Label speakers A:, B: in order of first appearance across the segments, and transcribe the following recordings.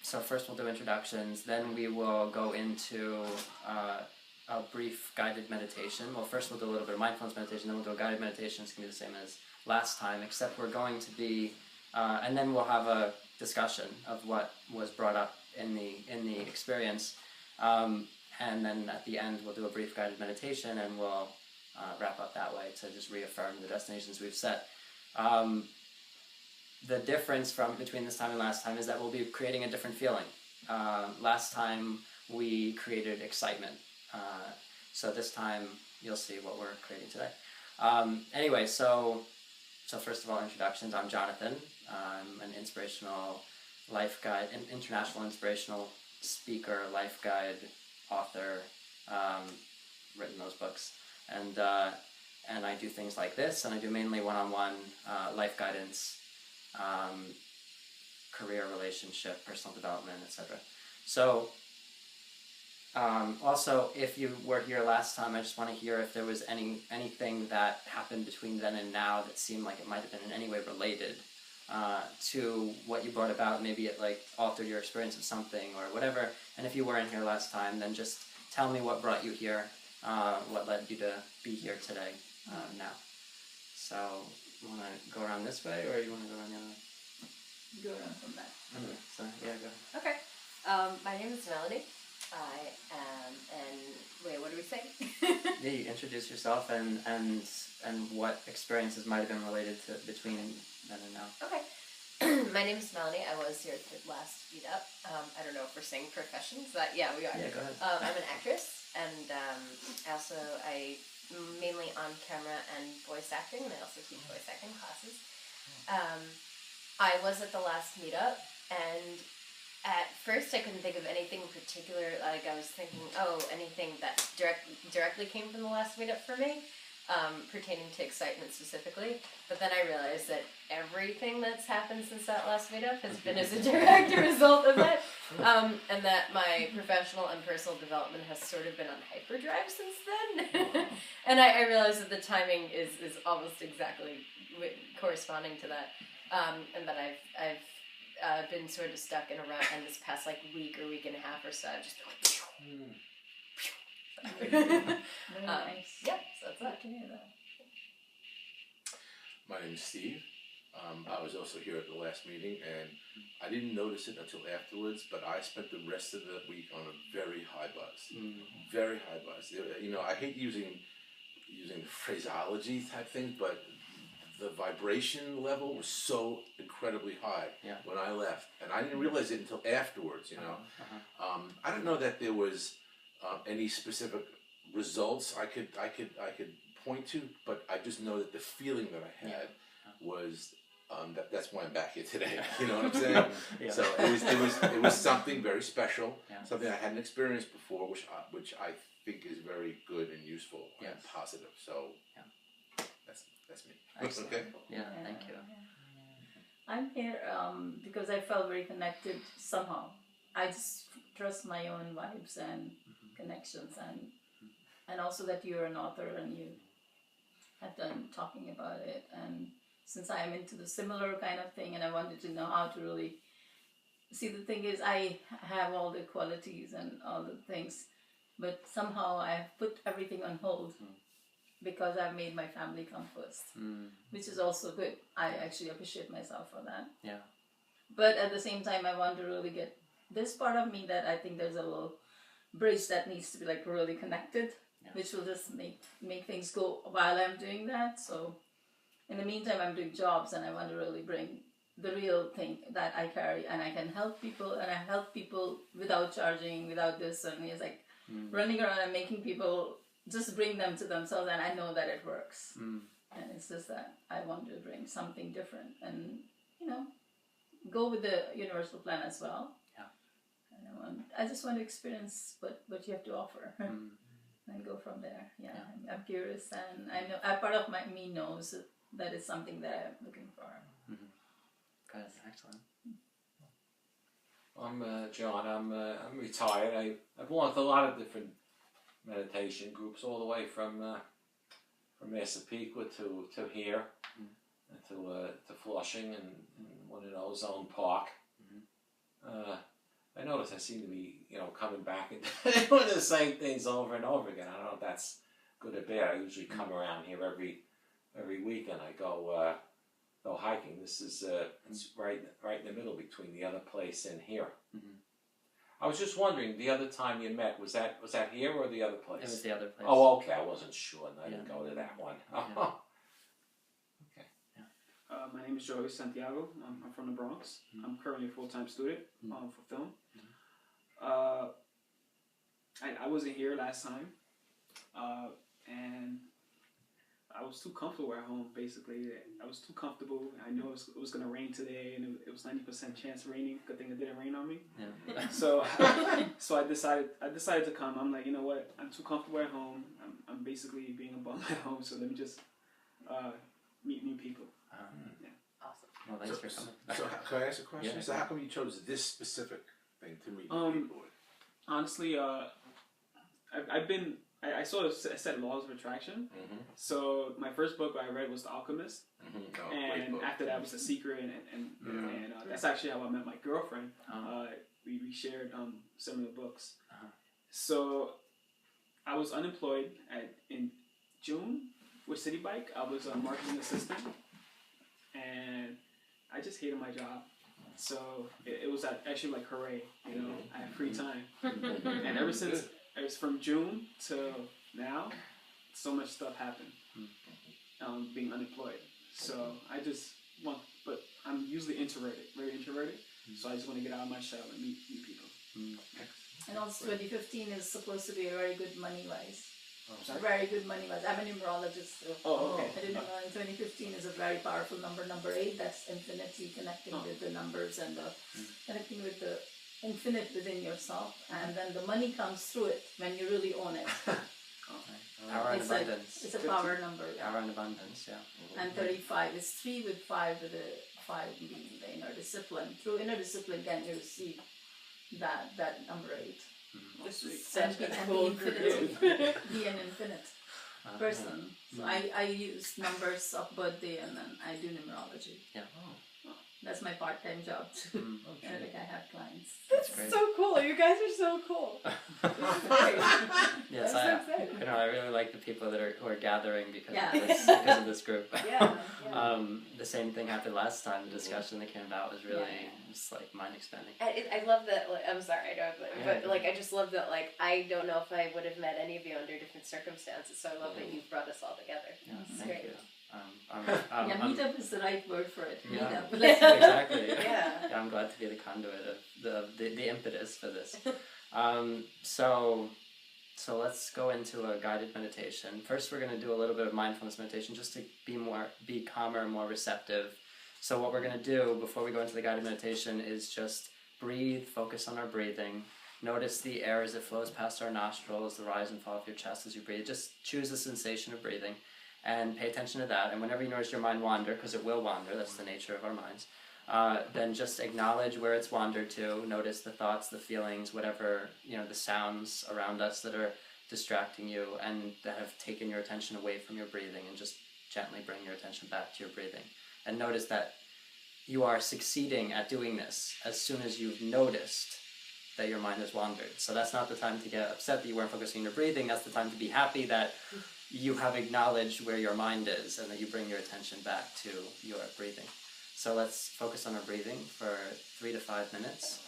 A: so first we'll do introductions, then we will go into a brief guided meditation. Well, first we'll do a little bit of mindfulness meditation, then we'll do a guided meditation. It's going to be the same as last time, except we're going to be, and then we'll have a discussion of what was brought up in the experience, and then at the end we'll do a brief guided meditation, and we'll wrap up that way to just reaffirm the destinations we've set. The difference between this time and last time is that we'll be creating a different feeling. Last time we created excitement, so this time you'll see what we're creating today. Anyway, so first of all, introductions. I'm Jonathan. I'm an inspirational life guide, an international inspirational speaker, life guide, author, written those books, and I do things like this, and I do mainly one-on-one life guidance, career, relationship, personal development, etc. So also, if you were here last time, I just want to hear if there was anything that happened between then and now that seemed like it might have been in any way related to what you brought about. Maybe it like altered your experience of something or whatever. And if you weren't here last time, then just tell me what brought you here, what led you to be here today, now. So, you want to go around this way, or you want to go around the other way?
B: Go around from that.
A: Okay, so, yeah, go ahead.
C: Okay. My name is Melody. I am wait, what do we say?
A: Yeah, you introduce yourself and what experiences might have been related to between then and now.
C: Okay. My name is Melody. I was here at the last meetup. I don't know if we're saying professions, but yeah, we are.
A: Yeah, go ahead.
C: I'm an actress, and also I mainly on camera and voice acting, and I also teach voice acting classes. I was at the last meetup, and at first I couldn't think of anything in particular. Like I was thinking, oh, anything that directly came from the last meetup for me, pertaining to excitement specifically. But then I realized that everything that's happened since that last meetup has been as a direct result of it, and that my professional and personal development has sort of been on hyperdrive since then. And I realized that the timing is almost exactly corresponding to that, and that I've been sort of stuck in a rut, and this past like week or week and a half or so, I've just been like,
B: Very nice.
C: yeah, so that's that.
B: Good to hear that.
D: My name is Steve. I was also here at the last meeting, and I didn't notice it until afterwards, but I spent the rest of the week on a very high buzz. Very high buzz. You know, I hate using the phraseology type thing, but the vibration level was so incredibly high when I left, and I didn't realize it until afterwards. You know, I don't know that there was any specific results I could point to, but I just know that the feeling that I had was that's why I'm back here today. You know what I'm saying? So it was something very special, something I hadn't experienced before, which I think is very good and useful and positive. So that's me.
A: Excellent.
D: Okay.
A: Yeah, thank you.
B: I'm here because I felt very connected somehow. I just trust my own vibes and connections, and also that you're an author and you have done talking about it. And since I am into the similar kind of thing, and I wanted to know how to really see, the thing is, I have all the qualities and all the things, but somehow I've put everything on hold. Because I've made my family come first, which is also good. I actually appreciate myself for that.
A: Yeah.
B: But at the same time, I want to really get this part of me that I think there's a little bridge that needs to be like really connected, which will just make things go while I'm doing that. So in the meantime, I'm doing jobs, and I want to really bring the real thing that I carry, and I can help people, and I help people without charging, without this, and it's like running around and making people just bring them to themselves, and I know that it works. And it's just that I want to bring something different, and go with the universal plan as well. And I just want to experience what you have to offer, and go from there. I'm curious, and I know a part of me knows that it's something that I'm looking for.
A: Good, excellent.
E: I'm John. I'm retired. I belong to a lot of different meditation groups, all the way from Massapequa to here, to Flushing and one in Ozone Park. notice I seem to be, coming back and doing the same things over and over again. I don't know if that's good or bad. I usually come around here every weekend. I go hiking. This is it's right in the middle between the other place and here.
A: Mm-hmm.
E: I was just wondering, the other time you met, was that here or the other place?
A: It was the other place.
E: Oh, okay. I wasn't sure. I didn't go to that one.
A: Yeah.
F: My name is Joey Santiago. I'm from the Bronx.
A: Mm-hmm.
F: I'm currently a full-time student for film.
A: Mm-hmm.
F: I wasn't here last time, and I was too comfortable at home. Basically, I was too comfortable. I knew it was going to rain today, and it was 90% chance raining. Good thing it didn't rain on me.
A: Yeah.
F: So I decided to come. I'm like, you know what? I'm too comfortable at home. I'm basically being a bum at home. So let me just meet new people.
C: Awesome.
A: Well, thanks for coming.
D: So can I ask a question?
A: Yeah.
D: So how come you chose this specific thing to meet people with?
F: Honestly, I saw a set Laws of Attraction.
D: Mm-hmm.
F: So my first book I read was The Alchemist,
D: Mm-hmm. Oh, great
F: and
D: book.
F: after that was The Secret, and that's actually how I met my girlfriend. We shared similar books. So I was unemployed in June with City Bike. I was a marketing assistant, and I just hated my job. So it was actually like hooray, I had free time, and ever since. It's from June to now, so much stuff happened, being unemployed. So I just but I'm usually introverted, very introverted, so I just want to get out of my shell and meet new people.
B: And also 2015 is supposed to be a very good money-wise.
F: Sorry?
B: Very good money-wise. I'm a numerologist, so
F: Oh, okay.
B: I didn't know. And 2015 is a very powerful number. Number 8, that's infinity, connecting with the numbers and connecting with the infinite within yourself, and then the money comes through it when you really own it.
A: Power and abundance.
B: It's a power number. Yeah.
A: Power and abundance, yeah.
B: And 35 is 3 with 5 with the 5 being the inner discipline. Through inner discipline can you receive that number 8. And be infinity. Be an infinite person. So I use numbers of birthday, and then I do numerology.
A: Yeah.
B: That's my part-time job too. And I have clients.
A: That's great.
G: So cool. You guys are so cool.
A: Yes,
G: I'm so excited.
A: I really like the people who are gathering because
B: Yeah.
A: of this group.
G: Yeah.
A: The same thing happened last time. The discussion that came about was really just like mind expanding.
C: I love that. I'm sorry, I don't. But I just love that. I don't know if I would have met any of you under different circumstances. So I love that you've brought us all together.
A: Yeah,
C: It's
A: thank
C: great.
A: you.
B: Meetup is the right word for it.
A: Yeah.
B: Meetup.
A: Exactly.
C: Yeah.
A: I'm glad to be the conduit of the impetus for this. So let's go into a guided meditation. First, we're going to do a little bit of mindfulness meditation just to be calmer, more receptive. So what we're going to do before we go into the guided meditation is just breathe, focus on our breathing. Notice the air as it flows past our nostrils, the rise and fall of your chest as you breathe. Just choose the sensation of breathing and pay attention to that. And whenever you notice your mind wander, because it will wander, that's the nature of our minds, then just acknowledge where it's wandered to. Notice the thoughts, the feelings, whatever, the sounds around us that are distracting you and that have taken your attention away from your breathing, and just gently bring your attention back to your breathing. And notice that you are succeeding at doing this as soon as you've noticed that your mind has wandered. So that's not the time to get upset that you weren't focusing on your breathing. That's the time to be happy that you have acknowledged where your mind is and that you bring your attention back to your breathing. So let's focus on our breathing for 3 to 5 minutes,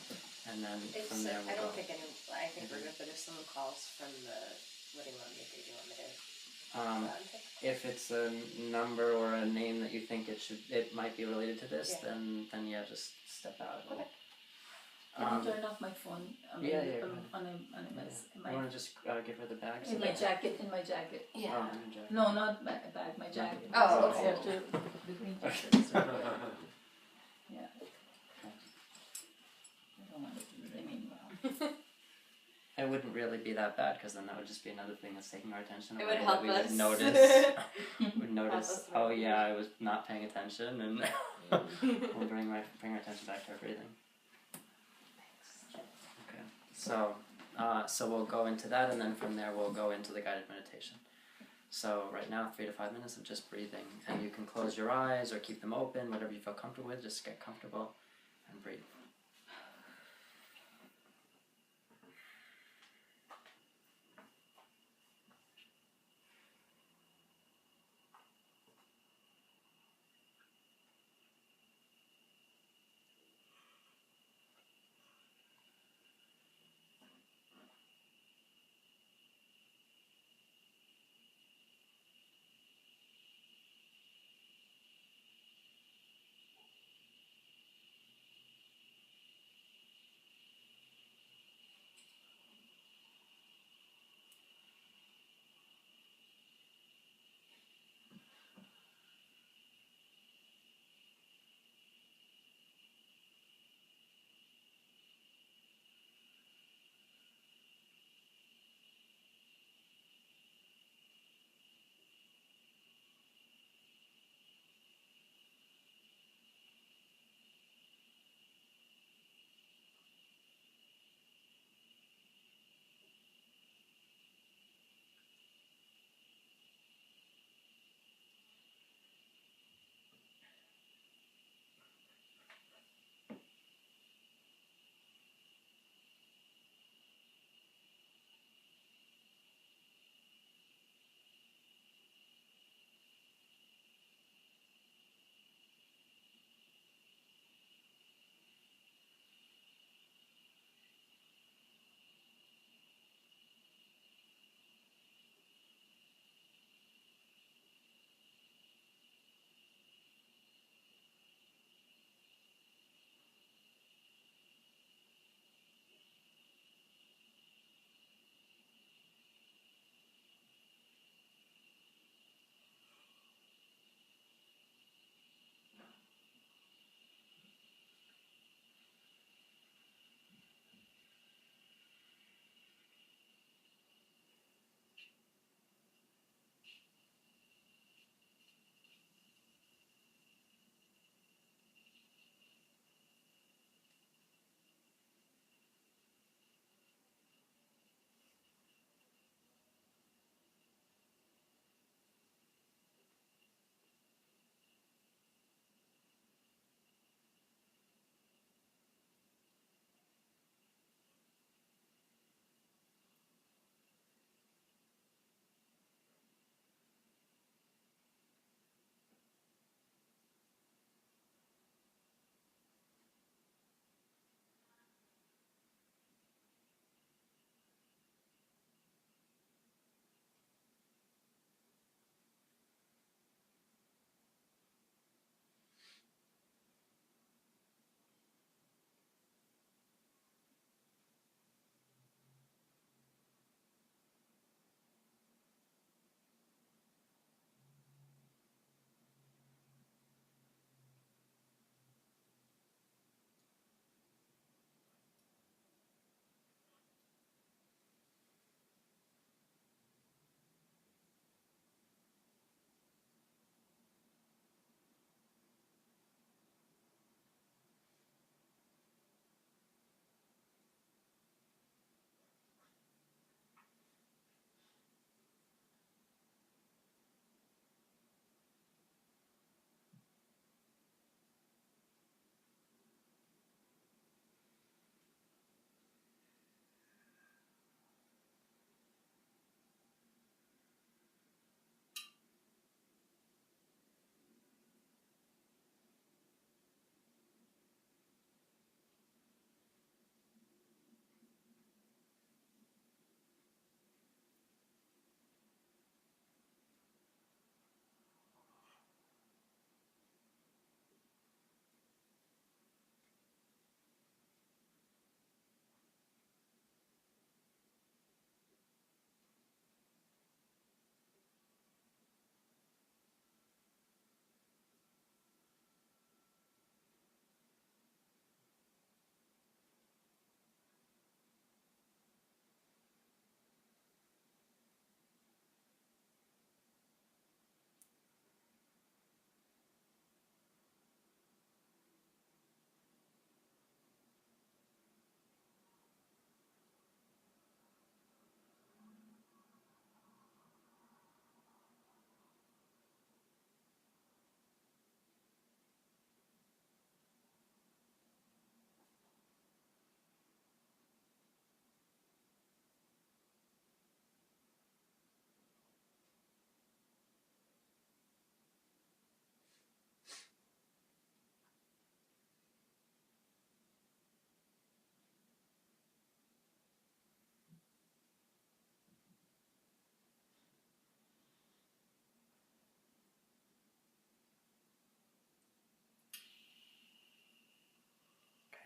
A: and then from there we'll
C: I think we're good, but if someone calls from what do you want me to do? Do you want me to?
A: If it's a number or a name that you think it might be related to this, then just step out.
C: Okay.
B: Can you turn off my phone?
A: You want to just give her the bag?
B: In my jacket.
C: Yeah.
A: Oh, in your jacket.
B: No, not my bag, my jacket.
C: Oh,
B: So
C: okay.
B: I have to the green t-shirts. Yeah. I don't want it to be ringing loud.
A: It wouldn't really be that bad, because then that would just be another thing that's taking our attention
C: It
A: away.
C: would help
A: that we
C: us.
A: would notice. We'd
C: Help
A: notice.
C: us
A: Oh
C: with
A: yeah, I was not paying attention, and we'll bring our attention back to our breathing. Okay. So we'll go into that, and then from there we'll go into the guided meditation. So right now, 3 to 5 minutes of just breathing, and you can close your eyes or keep them open, whatever you feel comfortable with. Just get comfortable and breathe.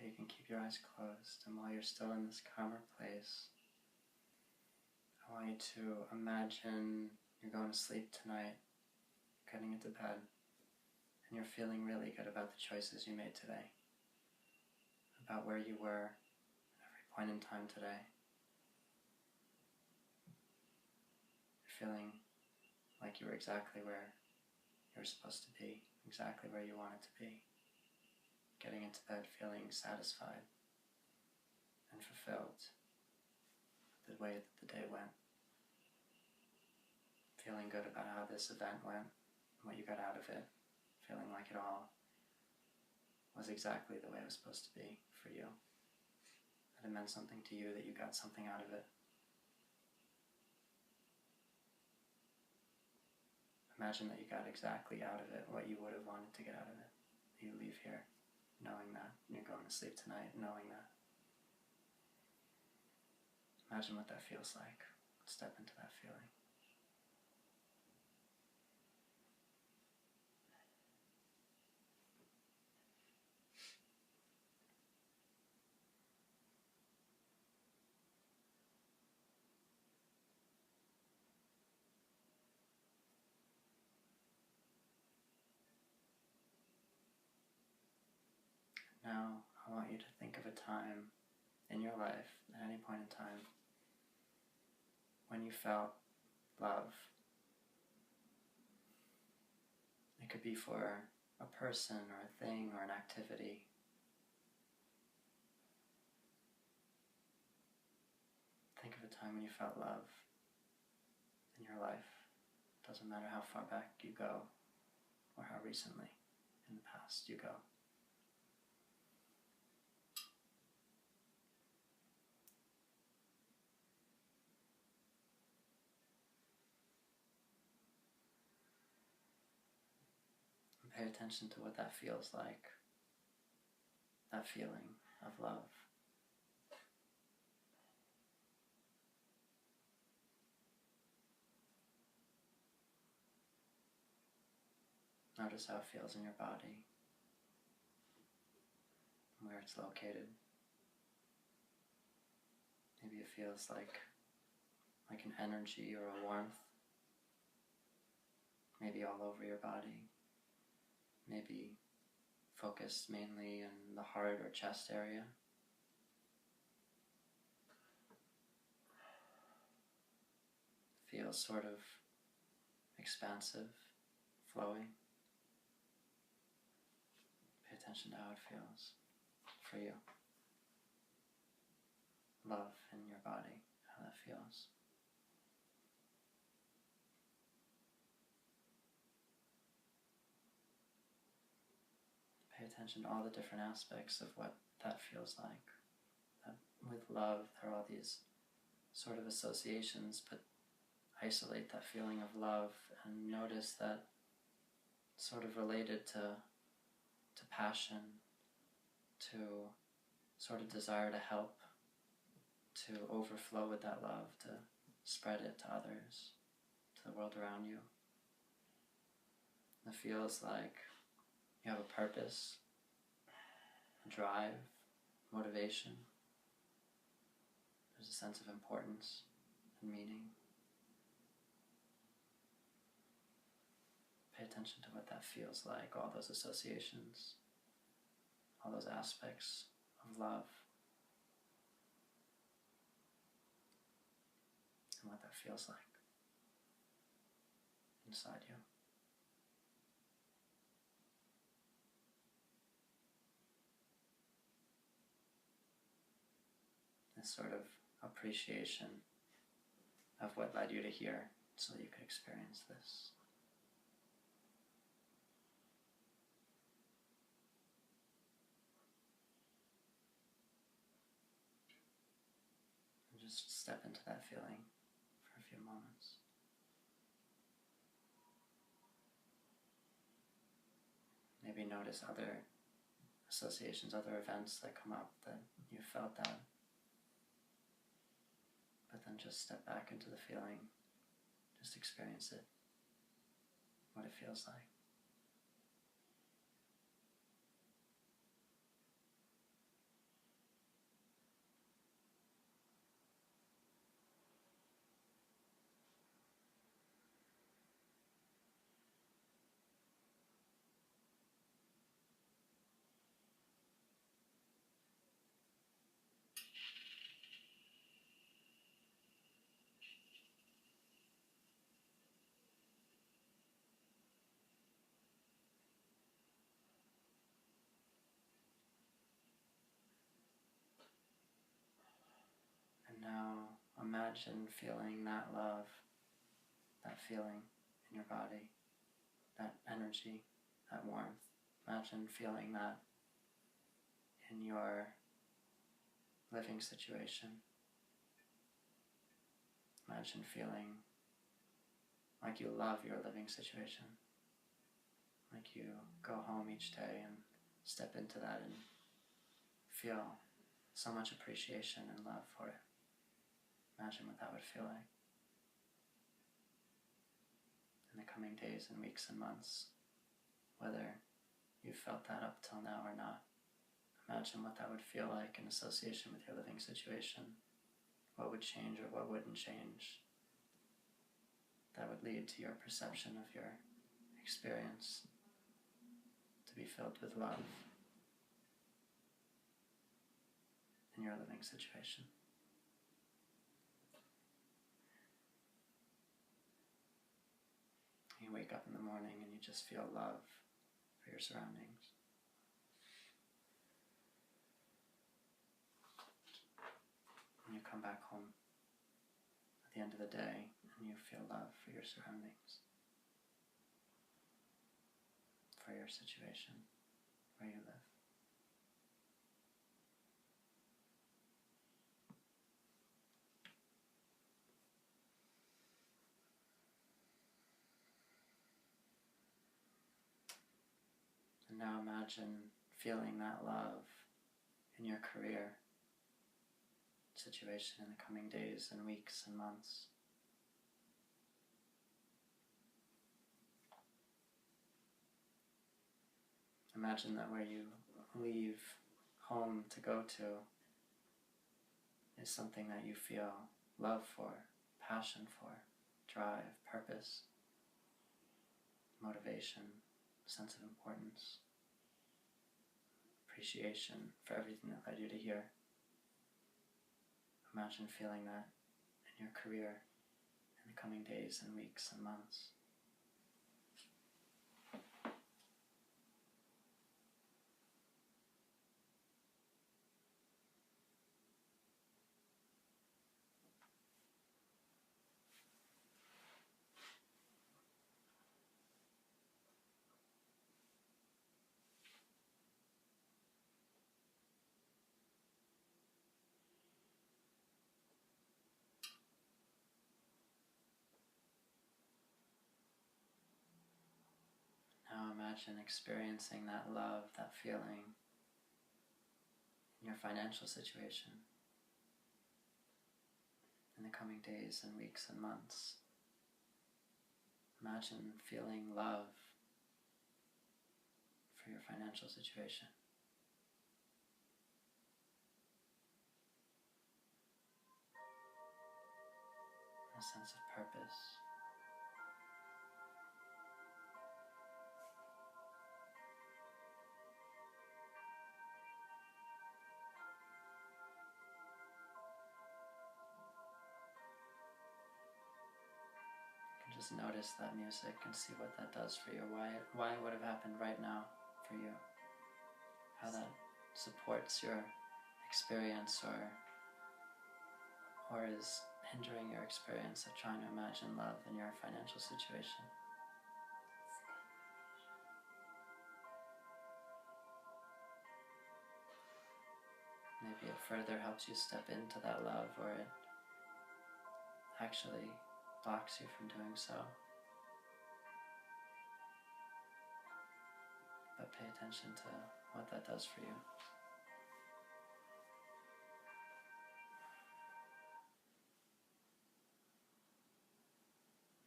A: you can keep your eyes closed, and while you're still in this calmer place, I want you to imagine you're going to sleep tonight, getting into bed, and you're feeling really good about the choices you made today, about where you were at every point in time today. You're feeling like you were exactly where you were supposed to be, exactly where you wanted to be. Getting into bed feeling satisfied and fulfilled the way that the day went. Feeling good about how this event went, what you got out of it. Feeling like it all was exactly the way it was supposed to be for you. That it meant something to you, that you got something out of it. Imagine that you got exactly out of it what you would have wanted to get out of it. You leave here knowing that. You're going to sleep tonight knowing that. Imagine what that feels like. Step into that feeling. Now, I want you to think of a time in your life, at any point in time, when you felt love. It could be for a person or a thing or an activity. Think of a time when you felt love in your life. Doesn't matter how far back you go or how recently in the past you go. Pay attention to what that feels like, that feeling of love. Notice how it feels in your body, where it's located. Maybe it feels like an energy or a warmth, maybe all over your body. Maybe focused mainly in the heart or chest area. Feels sort of expansive, flowing. Pay attention to how it feels for you. Love in your body, how that feels. Pay attention to all the different aspects of what that feels like. That with love, there are all these sort of associations, but isolate that feeling of love and notice that sort of related to passion, to sort of desire to help, to overflow with that love, to spread it to others, to the world around you. It feels like you have a purpose, a drive, motivation. There's a sense of importance and meaning. Pay attention to what that feels like, all those associations, all those aspects of love, and what that feels like inside you. This sort of appreciation of what led you to here so that you could experience this. And just step into that feeling for a few moments. Maybe notice other associations, other events that come up that you felt that. But then just step back into the feeling. Just experience it. What it feels like. imagine feeling that love, that feeling in your body, that energy, that warmth. Imagine feeling that in your living situation. Imagine feeling like you love your living situation. Like you go home each day and step into that and feel so much appreciation and love for it. Imagine what that would feel like in the coming days and weeks and months, whether you felt that up till now or not. Imagine what that would feel like in association with your living situation. What would change or what wouldn't change that would lead to your perception of your experience to be filled with love in your living situation. You wake up in the morning and you just feel love for your surroundings. And you come back home at the end of the day and you feel love for your surroundings, for your situation, where you live. And now imagine feeling that love in your career situation in the coming days and weeks and months. Imagine that where you leave home to go to is something that you feel love for, passion for, drive, purpose, motivation, sense of importance, appreciation for everything that led you to here. Imagine feeling that in your career in the coming days and weeks and months. Now imagine experiencing that love, that feeling in your financial situation in the coming days and weeks and months. Imagine feeling love for your financial situation. A sense of purpose. Just notice that music and see what that does for you, why it would have happened right now for you, how that supports your experience or is hindering your experience of trying to imagine love in your financial situation. Maybe it further helps you step into that love, or it actually blocks you from doing so. But pay attention to what that does for you.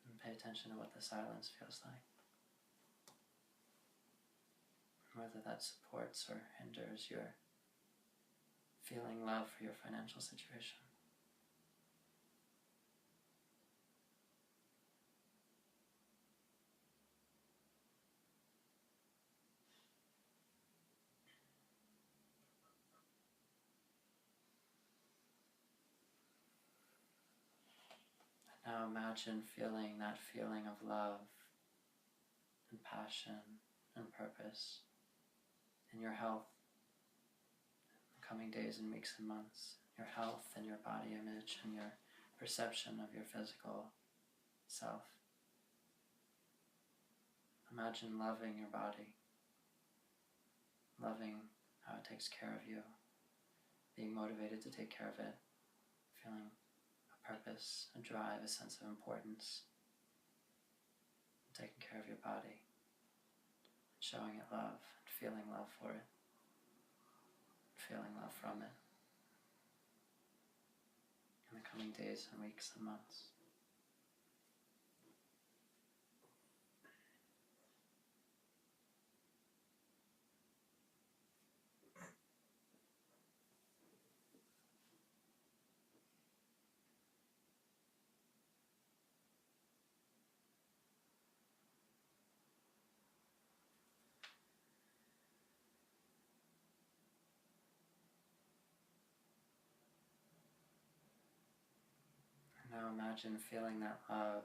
A: And pay attention to what the silence feels like. Whether that supports or hinders your feeling love for your financial situation. Now imagine feeling that feeling of love and passion and purpose in your health in the coming days and weeks and months. Your health and your body image and your perception of your physical self. Imagine loving your body, loving how it takes care of you, being motivated to take care of it, feeling a purpose, a drive, a sense of importance, taking care of your body, showing it love, and feeling love for it, feeling love from it in the coming days and weeks and months. Now imagine feeling that love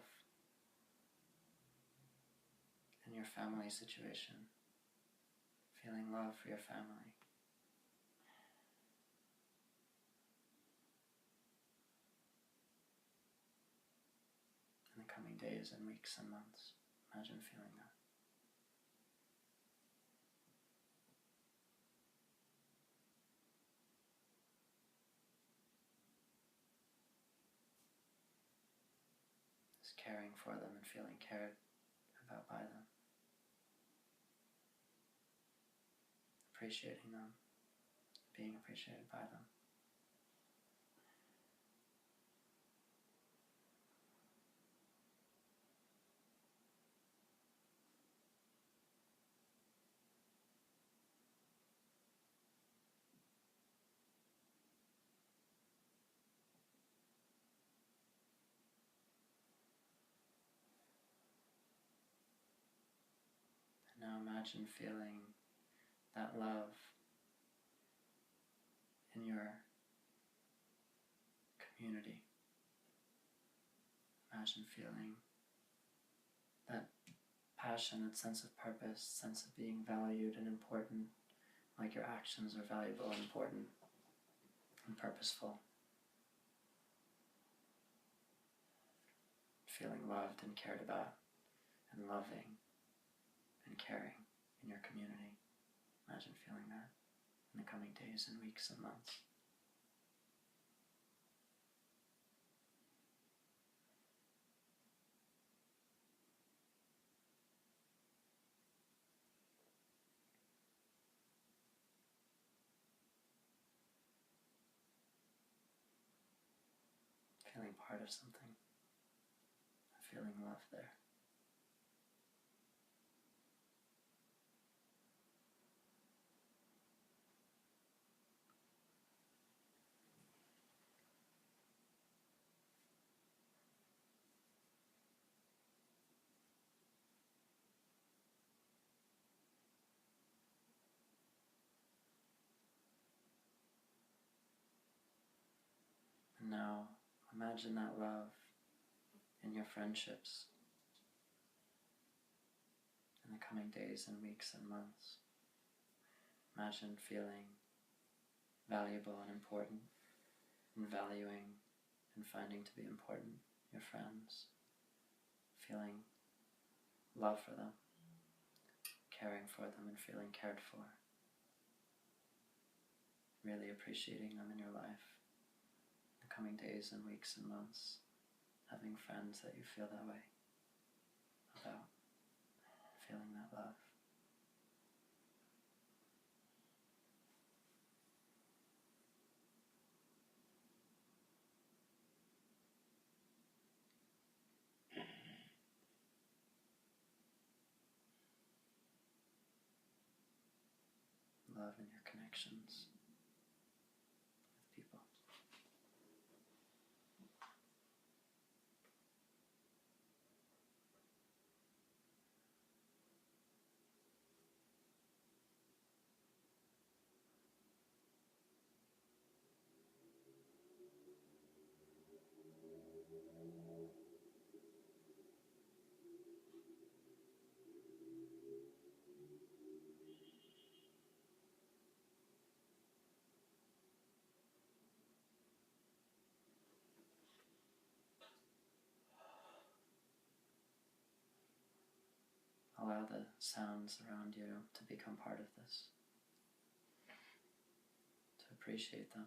A: in your family situation, feeling love for your family. In the coming days and weeks and months, imagine feeling that. Caring for them and feeling cared about by them. Appreciating them, being appreciated by them. Now imagine feeling that love in your community. Imagine feeling that passion, that sense of purpose, sense of being valued and important, like your actions are valuable and important and purposeful. Feeling loved and cared about and loving and caring in your community. Imagine feeling that in the coming days and weeks and months. Feeling part of something, feeling love there. And now imagine that love in your friendships in the coming days and weeks and months. Imagine feeling valuable and important, and valuing and finding to be important your friends, feeling love for them, caring for them and feeling cared for, really appreciating them in your life in the coming days and weeks and months, having friends that you feel that way about, feeling that love. Love in your connections with people. allow the sounds around you to become part of this, to appreciate them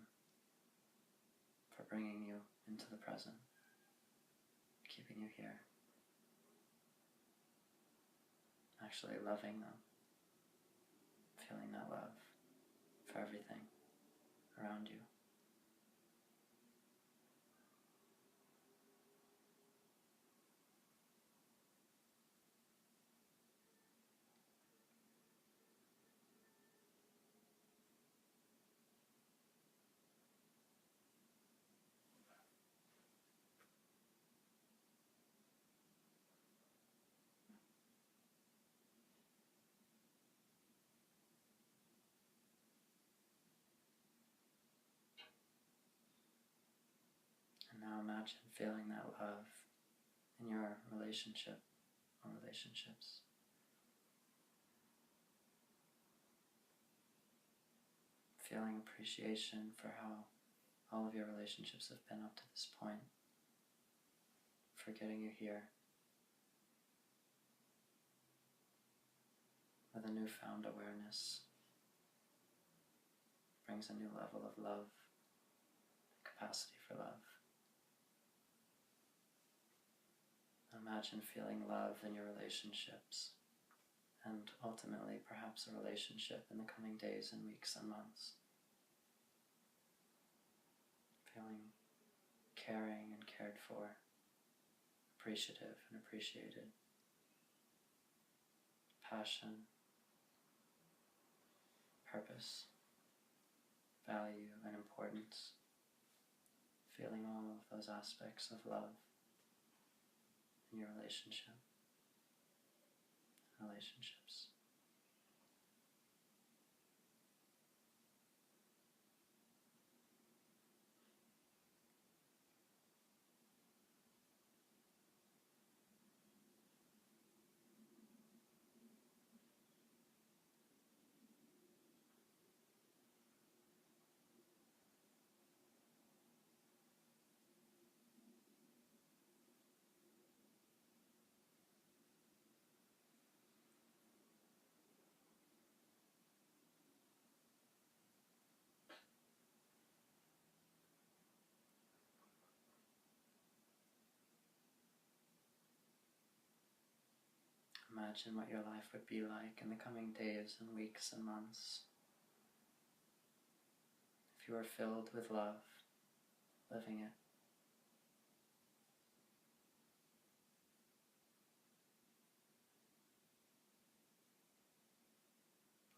A: for bringing you into the present, keeping you here, actually loving them, feeling that love for everything around you. And now imagine feeling that love in your relationship or relationships. Feeling appreciation for how all of your relationships have been up to this point, for getting you here with a newfound awareness. Brings a new level of love, capacity for love. Imagine feeling love in your relationships, and ultimately perhaps a relationship in the coming days and weeks and months. Feeling caring and cared for, appreciative and appreciated, passion, purpose, value and importance. Feeling all of those aspects of love in your relationships. Imagine what your life would be like in the coming days and weeks and months if you were filled with love, living it.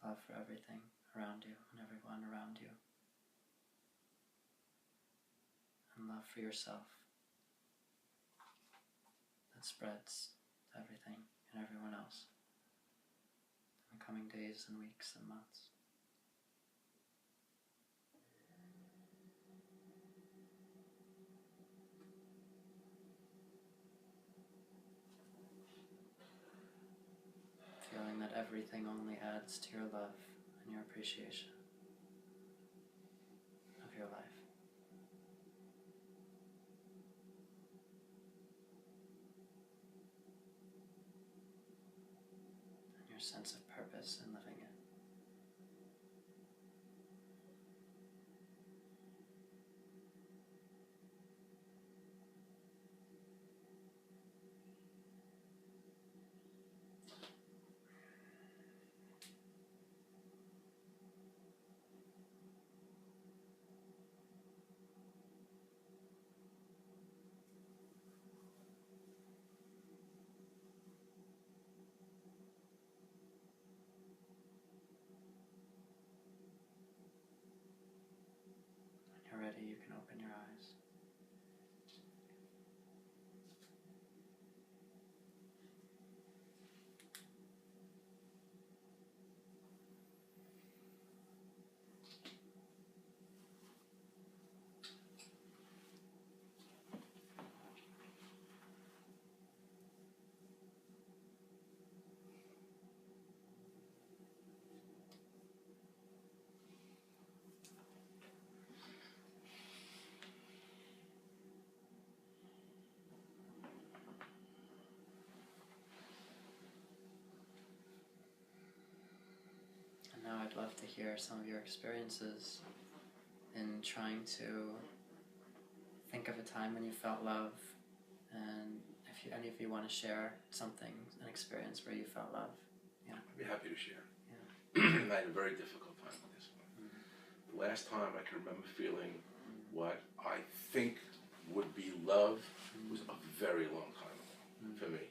A: Love for everything around you and everyone around you. And love for yourself that spreads to everything and everyone else in the coming days and weeks and months. Feeling that everything only adds to your love and your appreciation of your life. And your sense of purpose in living it. When you're ready, you can open your eyes. hear some of your experiences in trying to think of a time when you felt love, and if any of you want to share something, an experience where you felt love. Yeah.
D: I'd be happy to share.
A: Yeah.
D: I had a very difficult time with this one. The last time I can remember feeling what I think would be love was a very long time ago for me.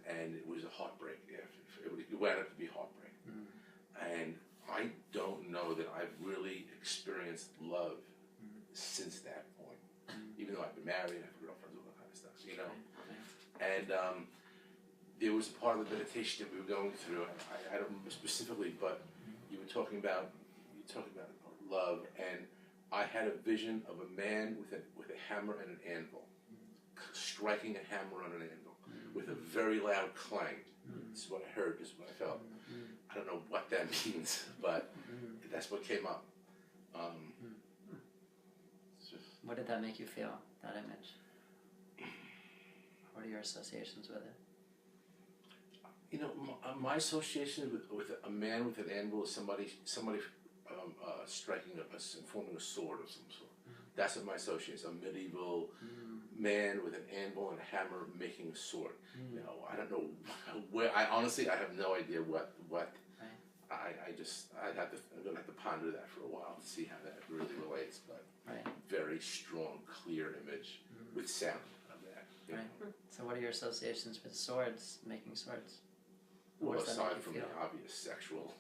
D: And it was a heartbreak. It wound up to be heartbreak. And I don't know that I've really experienced love since that point. Even though I've been married, I have girlfriends, all that kind of stuff, you know. And there was a part of the meditation that we were going through. I don't remember specifically, but you were talking about love, and I had a vision of a man with a hammer and an anvil, striking a hammer on an anvil with a very loud clang. This is what I heard. This is what I felt. I don't know what that means, but that's what came up.
A: What did that make you feel, that image? What are your associations with it?
D: You know, my association with a man with an anvil is somebody striking forming a sword of some sort. That's what my association is. A medieval man with an anvil and a hammer making a sword. You know, I don't know where. I honestly have no idea what. I'm gonna have to ponder that for a while to see how that really relates. But very strong, clear image with sound of that.
A: Right. So, what are your associations with swords? Making swords.
D: Well, aside from the obvious sexual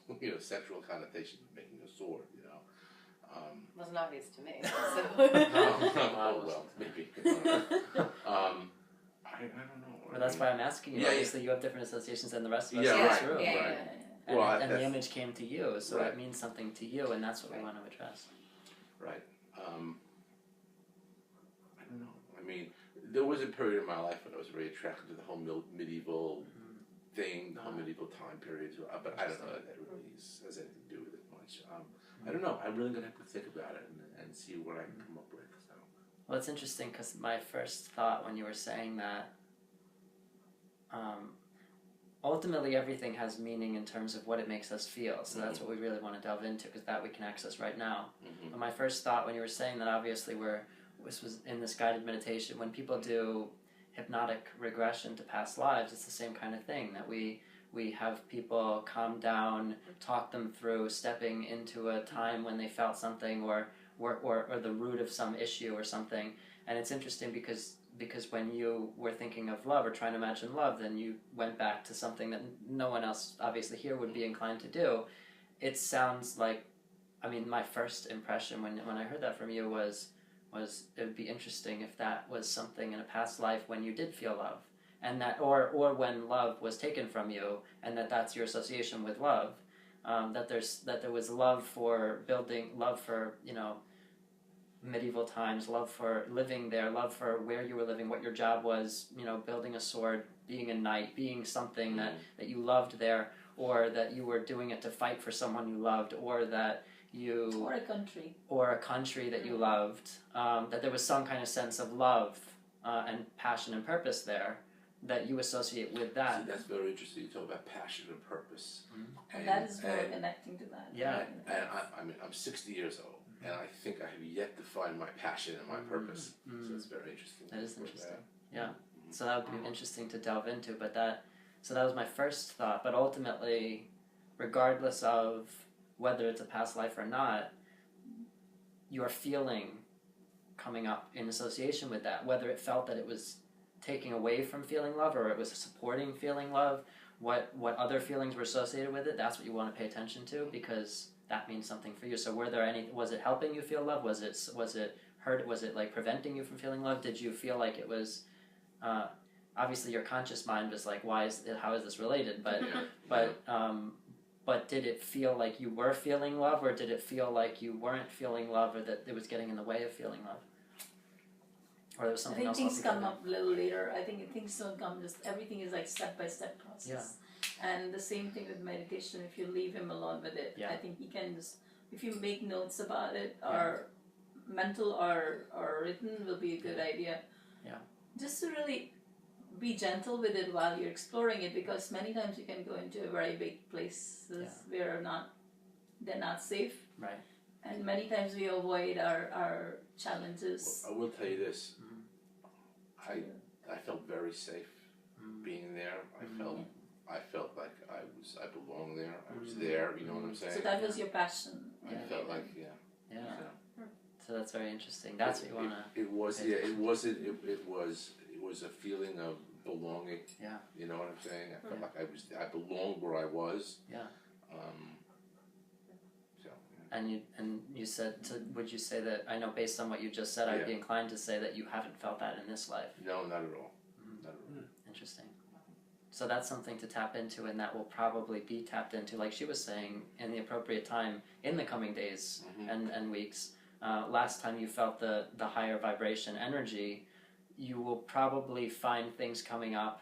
D: connotation of making a sword, you know.
C: Wasn't obvious to me. So.
D: Oh well, maybe. I don't know.
A: Well, that's why I'm asking you. Obviously, you have different associations than the rest of us in this room.
D: Right.
A: And the image came to you, so it means something to you, and that's what we want to address.
D: Right. I don't know. I mean, there was a period in my life when I was very attracted to the whole medieval thing, the whole medieval time period. But I don't know that really has anything to do with it much. I don't know. I'm really going to have to think about it and see what I can come up with. So.
A: Well, it's interesting because my first thought when you were saying that, ultimately everything has meaning in terms of what it makes us feel. So that's what we really want to delve into, because that we can access right now. But my first thought when you were saying that, obviously this was in this guided meditation, when people do hypnotic regression to past lives, it's the same kind of thing, that we have people calm down, talk them through stepping into a time when they felt something or the root of some issue or something. And it's interesting because when you were thinking of love or trying to imagine love, then you went back to something that no one else obviously here would be inclined to do. It sounds like, I mean, my first impression when I heard that from you was it would be interesting if that was something in a past life when you did feel love, and that or when love was taken from you, and that's your association with love. That there was love for building, love for, you know, medieval times, love for living there, love for where you were living, what your job was, you know, building a sword, being a knight, being something that you loved there, or that you were doing it to fight for someone you loved, or that you... Or a country that you loved, that there was some kind of sense of love and passion and purpose there that you associate with that.
D: See, that's very interesting. You talk about passion and purpose.
B: And that is more connecting to that.
A: Yeah.
D: And I mean, I'm 60 years old. And I think I have yet to find my passion and my purpose. So it's very interesting.
A: That is interesting. Yeah. So that would be interesting to delve into. But that was my first thought. But ultimately, regardless of whether it's a past life or not, your feeling coming up in association with that, whether it felt that it was taking away from feeling love or it was supporting feeling love, what other feelings were associated with it, that's what you want to pay attention to, because that means something for you. So was it helping you feel love? Was it hurt? Was it like preventing you from feeling love? Did you feel like it was, obviously your conscious mind was like, how is this related? But did it feel like you were feeling love, or did it feel like you weren't feeling love, or that it was getting in the way of feeling love? Or there was something else?
B: I think things come up a little later. I think things don't come, just everything is like step-by-step process.
A: Yeah.
B: And the same thing with meditation, if you leave him alone with it, I think he can just, if you make notes about it, or mental or written, will be a good idea.
A: Yeah.
B: Just to really be gentle with it while you're exploring it, because many times you can go into a very big places where not they're not safe.
A: Right.
B: And many times we avoid our challenges.
D: I will tell you this. I felt very safe being there. I felt like I belonged there. I was there. You know what I'm saying?
B: So that was your passion.
D: I felt like
A: Yeah.
D: So,
A: So that's very interesting. That's what you want to.
D: It was it was a feeling of belonging.
A: Yeah.
D: You know what I'm saying? I felt like I belonged where I was.
A: Yeah.
D: So.
A: And you said, would you say that, I know based on what you just said, I'd be inclined to say that you haven't felt that in this life.
D: No, not at all. Not at all.
A: Interesting. So that's something to tap into, and that will probably be tapped into, like she was saying, in the appropriate time in the coming days and weeks. Last time you felt the higher vibration energy, you will probably find things coming up,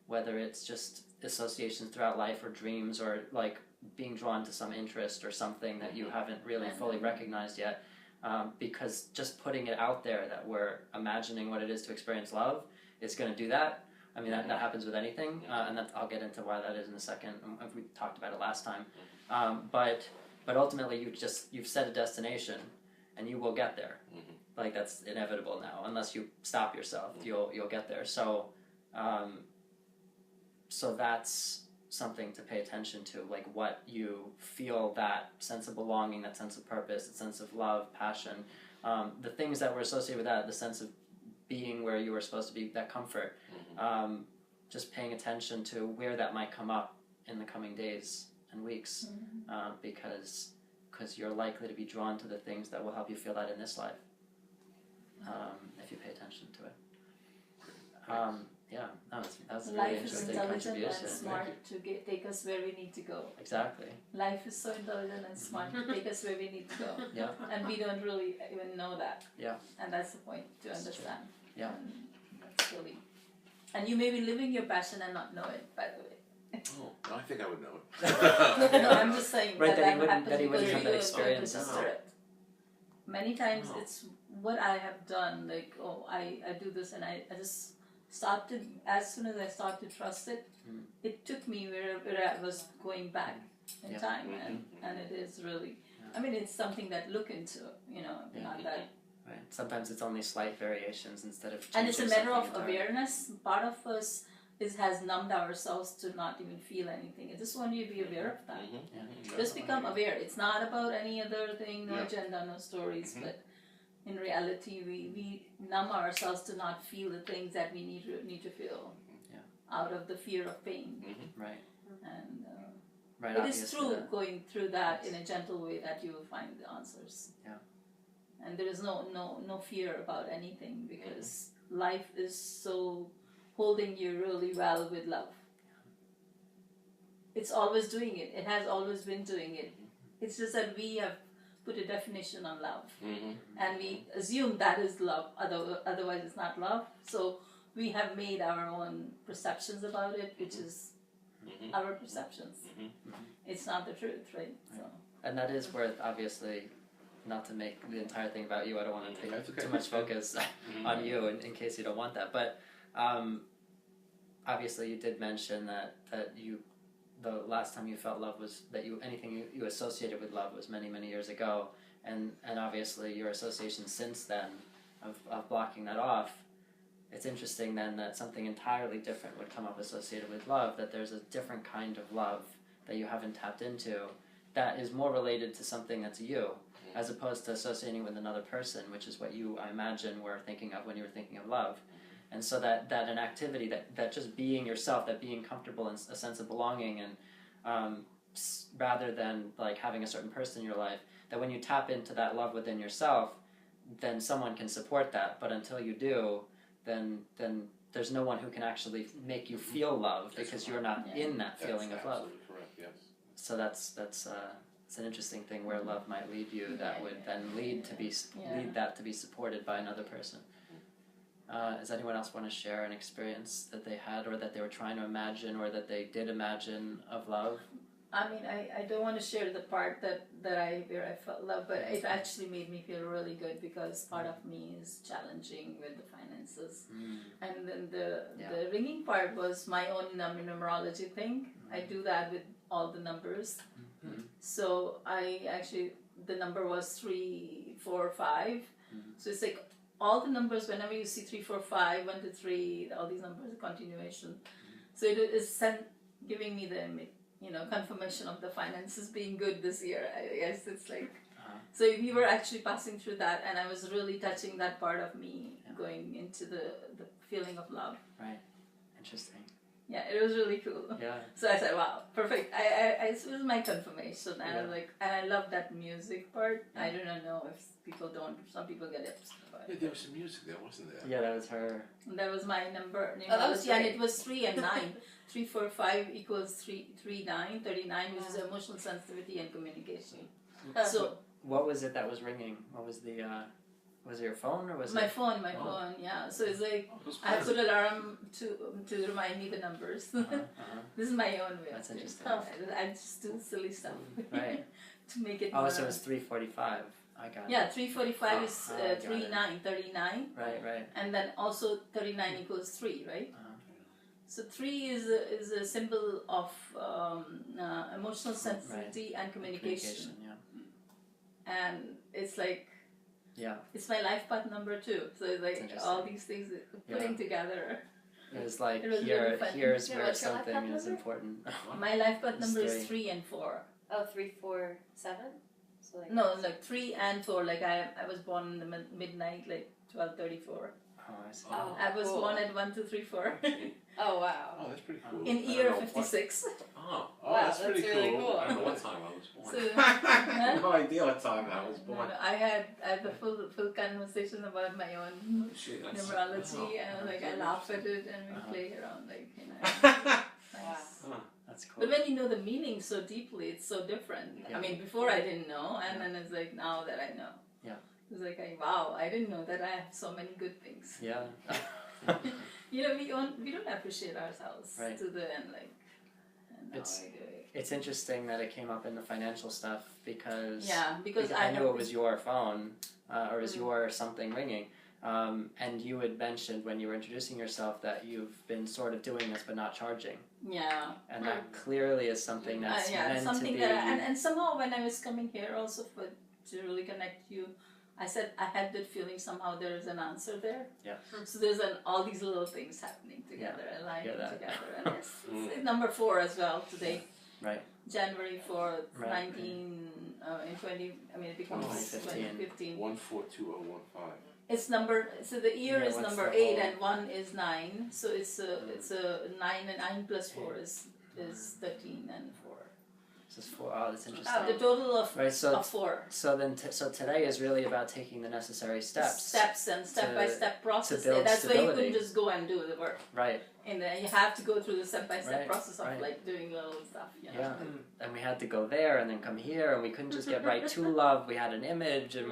A: whether it's just associations throughout life or dreams or like being drawn to some interest or something that you haven't really fully recognized yet, because just putting it out there that we're imagining what it is to experience love is going to do that. I mean, that happens with anything, and I'll get into why that is in a second. We talked about it last time, but ultimately you've set a destination, and you will get there. Like that's inevitable now, unless you stop yourself. You'll get there. So that's something to pay attention to, like what you feel, that sense of belonging, that sense of purpose, that sense of love, passion, the things that were associated with that, the sense of being where you were supposed to be, that comfort, just paying attention to where that might come up in the coming days and weeks, because you're likely to be drawn to the things that will help you feel that in this life, if you pay attention to it. That's a really
B: Life is
A: interesting
B: intelligent and
A: contribution.
B: smart to take us where we need to go.
A: Exactly.
B: Life is so intelligent and smart to take us where we need to go.
A: Yeah.
B: And we don't really even know that.
A: Yeah.
B: And that's the point, to understand.
A: Yeah.
B: And that's really... And you may be living your passion and not know it, by the way.
D: Oh, no, I think I would know it.
B: No, I'm just saying
A: Right, that he wouldn't-
B: happens
A: that he wouldn't
B: because
A: have that
B: you
A: experience.
B: register it. Many times it's what I have done, like, I do this and I just started, as soon as I started to trust it, it took me where I was going back in time, and it is really, I mean, it's something that look into, not that.
A: Right. Sometimes it's only slight variations instead of.
B: And it's a
A: changing
B: matter of
A: something entirely.
B: awareness. Part of us has numbed ourselves to not even feel anything. I just want you to be aware of that. Just become aware. It's not about any other thing, no agenda, no stories, but in reality, we numb ourselves to not feel the things that we need to feel, out of the fear of pain.
A: Right.
B: And
A: Right.
B: it is through
A: that.
B: going through that in a gentle way that you will find the answers.
A: Yeah.
B: And there is no fear about anything, because life is so holding you really well with love. It's always doing it. It has always been doing it. It's just that we have put a definition on love, and we assume that is love. Otherwise, it's not love. So we have made our own perceptions about it, which is our perceptions. It's not the truth, right? So.
A: And that is where, obviously, not to make the entire thing about you, I don't want to take too much focus on you in case you don't want that. But obviously, you did mention that the last time you felt love was that anything you associated with love was many, many years ago, and obviously your association since then of blocking that off. It's interesting then that something entirely different would come up associated with love, that there's a different kind of love that you haven't tapped into that is more related to something that's you, as opposed to associating with another person, which is what you, I imagine, were thinking of when you were thinking of love. And so that an activity, that just being yourself, that being comfortable and a sense of belonging, and rather than like having a certain person in your life, that when you tap into that love within yourself, then someone can support that. But until you do, then there's no one who can actually make you feel love, because you're not in that feeling of love.
D: Absolutely correct. Yes.
A: So that's it's an interesting thing where love might lead you that would then lead that to be supported by another person. Does anyone else want to share an experience that they had, or that they were trying to imagine, or that they did imagine of love?
B: I mean, I don't want to share the part where I felt love, but it actually made me feel really good, because part of me is challenging with the finances. And then the ringing part was my own numerology thing. I do that with all the numbers. So I actually, the number was 3, 4, 5. So it's like all the numbers, whenever you see 3, 4, 5, 1 to 3, all these numbers, continuation. So it is giving me the, confirmation of the finances being good this year. I guess it's like, so we were actually passing through that, and I was really touching that part of me, going into the feeling of love.
A: Right. Interesting.
B: Yeah, it was really cool.
A: Yeah.
B: So I said, wow, perfect. It was my confirmation, and I was like, and I love that music part. I do not know if some people get upset about
D: Yeah,
B: it.
D: there was some music there, wasn't there?
A: Yeah, that was her.
B: And that was my number.
C: that was
B: and
C: great.
B: it was 3 and 9. 3, 4, 5 equals 3, 9, 39, which is emotional sensitivity and communication. So
A: What was it that was ringing? What was the? Was it your phone or was
B: my
A: it?
B: phone, yeah. So it's like I put an alarm to remind me the numbers. This is my own way.
A: That's interesting.
B: I just do silly stuff.
A: Right.
B: To make it.
A: Oh, so it was 3:45. I got it.
B: Yeah, 3:45 is
A: got
B: 3,
A: it.
B: 9, 39.
A: Right.
B: And then also 39 equals 3, right? So 3 is a symbol of emotional sensitivity and communication.
A: Yeah.
B: And it's like,
A: Yeah.
B: it's my life path number 2. So it's like
A: It's
B: all these things putting together.
A: It was like
B: It was really fun.
A: here's
C: Yeah,
A: where
C: what's your life
A: something
C: path
A: is
C: number?
A: important.
B: My life path
A: It's
B: number is
A: 3.
B: 3 and 4.
C: Oh, 3, 4, 7? So like
B: No, like 3 and 4. Like I was born in the midnight, like 12:34.
A: Oh, I see.
C: Oh,
B: I was
C: cool.
B: born at 1, 2, 3, 4.
C: Oh, wow.
D: Oh, that's pretty cool.
B: In
E: I
B: year
E: don't know,
B: 56.
E: Oh,
D: Oh,
C: Wow,
D: that's pretty
C: that's really
D: cool.
C: cool.
E: I don't know what time I was born.
B: So,
E: I have no idea what time I was
B: No,
E: born.
B: I had the full conversation about my own
E: Shit, that's-
B: numerology,
E: oh.
B: and like I laugh at it and we play around, like nice.
C: Wow.
A: That's cool.
B: But when you know the meaning so deeply, it's so different.
A: Yeah.
B: I mean, before I didn't know, and then it's like now that I know.
A: Yeah.
B: It's like, wow, I didn't know that I have so many good things.
A: Yeah.
B: We don't appreciate ourselves
A: Right.
B: to the end, like. And now
A: It's-
B: I do it.
A: It's interesting that it came up in the financial stuff because
B: Because
A: I knew it was your phone or it was your something ringing. And you had mentioned when you were introducing yourself that you've been sort of doing this but not charging.
B: Yeah.
A: And that clearly is something that's meant
B: something
A: to be.
B: that and somehow when I was coming here also to really connect you, I said I had that feeling somehow there is an answer there.
A: Yeah.
B: So there's all these little things happening together, aligning
A: hear that.
B: together, and it's number 4 as well today.
A: Right.
B: January 4th,
A: Right.
B: 20. I mean, it becomes
A: 2015.
B: 2015.
D: 142015.
B: It's number. So the year
A: Yeah,
B: is
A: what's
B: number
A: the
B: 8
A: whole-
B: and 1 is 9. So it's a 9 and 9 plus 4 is 13 and 4.
A: This is 4. Oh, that's interesting.
B: The total of
A: Right. So
B: of 4.
A: so then so today is really about taking the necessary steps.
B: And step by step process.
A: build
B: That's why you
A: stability.
B: couldn't just go and do the work.
A: Right.
B: And you have to go through the step by step
A: Right,
B: process of
A: right.
B: like doing little stuff. You know?
A: Yeah. And we had to go there and then come here and we couldn't just get right to love. We had an image and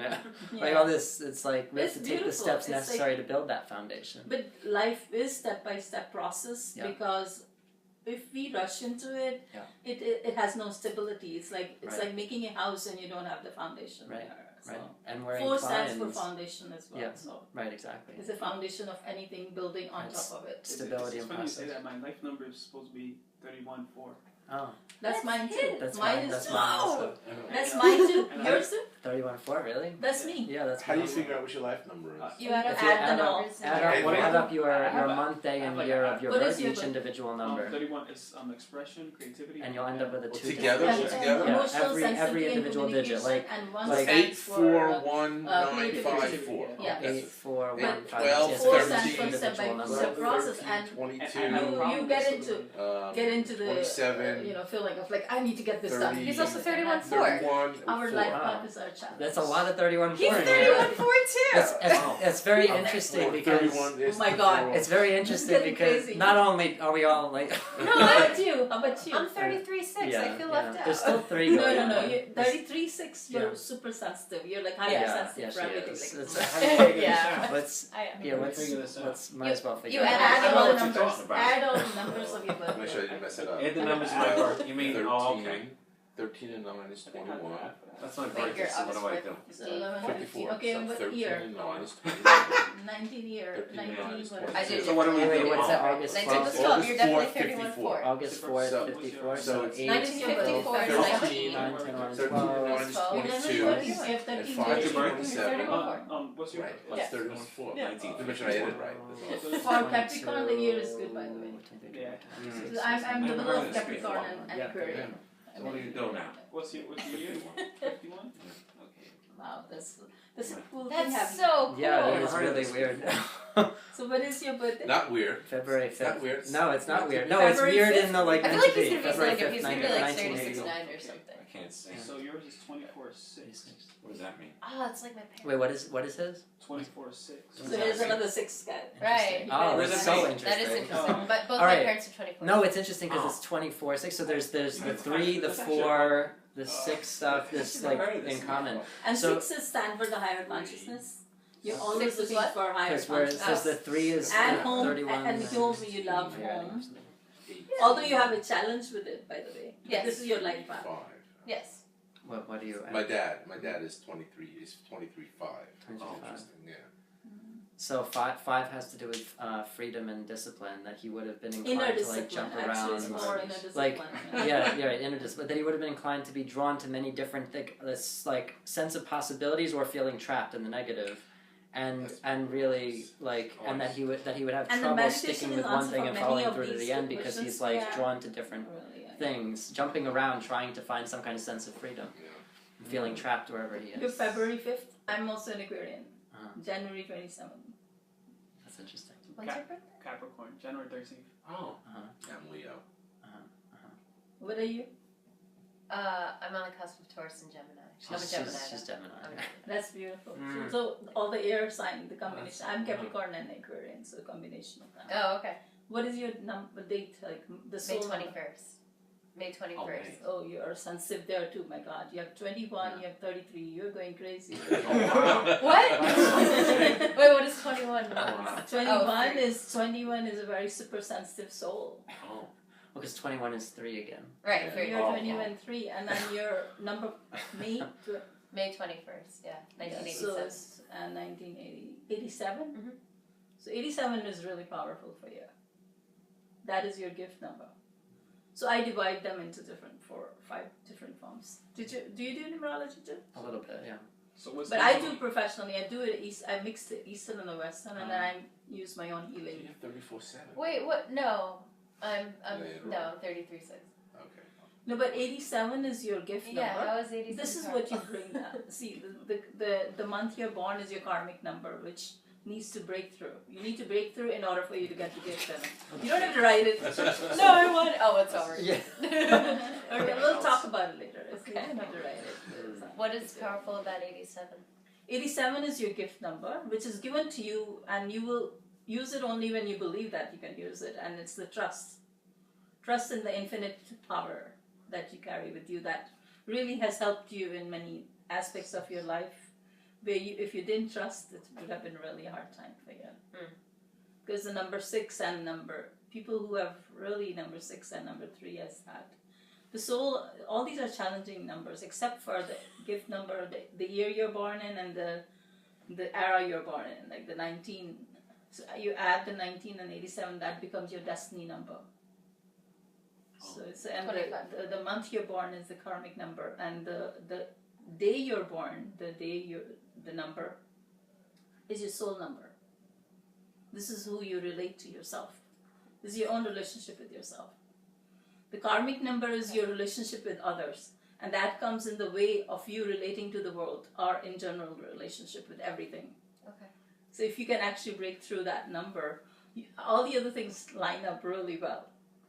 A: like all this. It's like we have
B: It's
A: to take the
B: beautiful.
A: steps
B: It's
A: necessary to build that foundation.
B: But life is step by step process
A: Yeah.
B: because if we rush into it, it has no stability. It's like
A: Right.
B: making a house and you don't have the foundation
A: Right,
B: there. So.
A: Right. And we're
B: 4 stands
A: inclined.
B: for foundation as well.
A: Yeah.
B: So
A: Right. Exactly.
B: it's a foundation of anything building on
A: Right.
B: top of it.
A: Stability
F: it's
A: and
F: funny you say
A: process.
F: that. My life number is supposed to be 31-4.
A: Oh,
B: That's mine too.
A: that's
B: mine
A: mine.
B: is
A: That's
B: too.
A: mine also.
B: That's mine too.
F: And
B: Yours too?
A: 31-4. Really?
B: That's me.
A: Yeah. That's
D: How do you
A: mine.
D: figure out what your life number is?
C: You add up
A: If you
B: Add
C: the
B: them all.
C: numbers.
A: Add up your
F: have a-
A: month, day,
F: I have
A: and
F: like
A: year
F: a-
A: of your
B: What
A: birth,
B: is your
A: each
B: birth?
A: individual number,
F: 31 is expression, creativity.
A: and you'll end up with a 2
D: together?
B: And,
A: digit.
D: Together?
B: and emotional
A: every
B: sensitivity and
A: individual digit,
B: communication,
A: like-
B: and one
A: like-
B: stands for
D: 841954.
B: Yeah.
A: 8, 4, 1, 5,
D: 12,
A: 6,
B: 4
A: each
B: stands for
A: individual
B: step by
A: number.
B: step process, and
D: 22,
B: you get into get into the
D: 27,
B: feeling of like I need to get this
D: 30,
B: done.
C: He's also 31-4.
D: 31,
B: Our
D: 4.
B: life
A: Wow.
B: path is our challenge.
A: That's a lot of 31-4
C: He's
A: in here.
C: 31-4 too.
A: It's very interesting because
D: 31 is
B: Oh my
D: the
B: God.
D: four.
A: it's very interesting
B: getting
A: because
B: crazy.
A: not only are we all like
B: No, how about you? How about you?
C: I'm 33-6. I feel left out.
A: There's still 3
B: No,
A: going
B: no, no.
A: on.
B: You, 33-6, you're
A: Yeah.
B: super sensitive. You're like highly
A: Yeah,
B: sensitive
A: yeah,
B: for
A: she
B: everything.
A: is.
B: Like,
A: It's-
E: How do you figure this
C: Yeah.
E: out?
A: let's
C: I am.
A: yeah,
E: How do you
A: let's
E: figure this out?
A: let's might as well figure
C: you
A: it out.
C: add
B: add
C: all
B: all
C: the
B: the
E: numbers.
B: numbers. Add all the numbers of your birthday.
D: Make sure I didn't mess it up.
E: Add the numbers of my birth. You mean,
D: 13,
E: oh, okay.
D: 13 and 9 is
F: I think I have
D: 21.
F: that.
E: That's my
C: Wait,
E: birthday,
C: you're
E: so what do I
C: August
E: do?
C: 4th.
B: So 11,
D: 54.
B: Okay,
D: So
B: what
D: 13
B: year?
D: and 9 is
B: 19 year,
D: 13 and 9
B: 19
D: is
B: what?
D: 22.
C: I did
E: So what do we
A: Wait,
E: do?
A: what's that?
E: Oh,
A: August
C: 19 was
A: 12th?
C: 12. You're definitely
D: August
C: 31 4.
A: August 4th,
F: So-
A: 54.
D: so
A: So 8,
C: 1954 is
D: 13,
A: 9, 10, 11,
D: 13 and 9
A: 12.
D: is
C: 12.
D: 22.
B: 11,
C: You're
B: 13,
C: right.
B: 13,
D: And
B: 13,
D: 5 is
B: 13.
D: 27.
F: What's your
D: Right,
F: birthday?
D: that's
C: Yeah.
D: 31 4.
E: Yeah.
D: To make sure I did it right. That's all.
B: For Capricorn, the year is good, by the way.
F: Yeah.
B: So I'm the middle of Capricorn and
A: Yeah.
B: Aquarium.
E: So what do you do now?
F: What's your year? 51? Okay.
B: Wow, that's a cool thing
C: That's
B: happening.
C: so cool.
A: Yeah, that
E: Never
A: is
E: heard of
A: really
E: this
A: weird.
B: So what is your birthday?
D: Not weird.
A: February 5th.
D: Not weird.
A: No, it's not
D: Not
A: weird.
D: weird.
A: No, it's
B: February
A: weird
B: 5th?
A: in the like
C: I feel
A: meant
C: like
A: to
C: he's
A: be.
C: gonna be
A: February
C: like,
A: 5th,
C: he's gonna be like
A: 1980.
C: 36.9 or something.
E: I can't say.
F: So yours is 24/6.
E: What does that mean?
C: Oh, it's like my parents.
A: Wait, what is his?
F: 24/6.
B: So there's another 6 guy.
C: Right.
A: Oh,
E: What does
A: that's
E: it
A: so
E: mean?
A: interesting.
C: That is interesting. But both
A: All
C: my
A: right.
C: parents are 24.
A: No, it's interesting because
E: Oh.
A: it's 24, 6. So there's the
F: That's
A: 3, the
F: that's actually
A: 4, the 6 stuff. This
E: I've
A: like
E: never heard of this
A: in
E: before.
A: common.
B: And
A: So-
B: 6 is stand for the higher consciousness. You're
C: Six
B: always
C: is
B: looking
C: what?
B: for higher
A: Because where it says
B: consciousness.
A: the 3 is
B: And home,
A: 31.
B: and home, you love
A: Yeah.
B: home. Although you have a challenge with it, by the way. But
C: Yes.
B: This is your life path.
D: 5.
C: Yes.
A: What do you?
D: My dad is 23. He's 23.5.
A: 23.5.
D: Interesting, yeah.
A: So 5 has to do with freedom and discipline. That he would have been
B: Inner
A: inclined to
B: discipline.
A: like jump
B: Actually, it's
A: around.
B: more inner discipline.
A: Like, yeah, right, inner discipline. That he would have been inclined to be drawn to many different this like sense of possibilities or feeling trapped in the negative, and really like and that he would have
B: And the
A: trouble
B: meditation
A: sticking
B: is
A: with one
B: answer
A: thing
B: for
A: and
B: many
A: following
B: of
A: through to
B: these
A: the end because
B: questions.
A: he's like
B: Yeah.
A: drawn to different
B: Really, yeah.
A: things, jumping around trying to find some kind of sense of freedom, feeling trapped wherever he is.
B: You're February 5th. I'm also an Aquarian.
A: Uh-huh.
B: January 27th.
A: That's interesting.
C: What's your birthday?
F: Capricorn, January 13th.
E: Oh.
D: I'm Leo.
B: What are you?
C: I'm on the cusp of Taurus and Gemini. I'm a Gemini.
A: She's Gemini.
C: I'm a
A: yeah.
C: Gemini.
B: That's beautiful.
A: Mm.
B: So all the air sign, the combination. I'm
E: That's-
B: Capricorn and Aquarian, so a combination of that.
C: Oh, okay.
B: What is your date? Like the
C: May
B: soul number?
C: 21st. May 21st.
B: Oh, you are sensitive there too. My God, you have 21, you have 33. You're going crazy.
C: What? Wait, what is 21?
E: Oh, wow.
B: 21
C: 3.
B: is 21 is a very super sensitive soul.
E: Oh.
A: Well, because 21 is 3 again.
C: Right, very
B: You're
E: Oh,
B: 21 3, and then your number May.
C: May 21st, yeah.
B: Yeah,
C: 1987.
B: so it's 1987.
C: Mhm.
B: So 87 is really powerful for you. That is your gift number. So I divide them into 5 different forms. Do you do numerology too?
A: A little bit, yeah.
F: So what's
B: But
F: the
B: I
F: number?
B: do professionally. I do it I mix the Eastern and the Western, and then I use my own
D: You
B: healing.
D: have 34/7.
C: Wait, what? No. I'm
D: Yeah, you're
C: no,
D: wrong.
C: I'm 33.6.
D: Okay.
B: No, but 87 is your gift
C: Yeah,
B: number.
C: how is 87?
B: This is what you bring down. See, the month you're born is your karmic number, which needs to break through. You need to break through in order for you to get the gift number. You don't have to write it.
C: No, I want. Oh, it's over.
A: Yeah.
B: Okay, we'll talk about it later. You don't have to write it.
C: What is powerful about 87?
B: 87 is your gift number, which is given to you, and you will use it only when you believe that you can use it, and it's the trust. Trust in the infinite power that you carry with you that really has helped you in many aspects of your life. Where if you didn't trust, it would have been a really hard time for you. Because the number 6 and people who have really number 6 and number 3 has had. The soul, all these are challenging numbers, except for the gift number, the year you're born in, and the era you're born in, like the 19. So you add the 19 and 87, that becomes your destiny number. So it's and the month you're born is the karmic number, and the day you're born, the number is your soul number. This is who you relate to yourself. This is your own relationship with yourself. The karmic number is your relationship with others, and that comes in the way of you relating to the world or in general relationship with everything.
C: Okay.
B: So if you can actually break through that number, all the other things line up really well.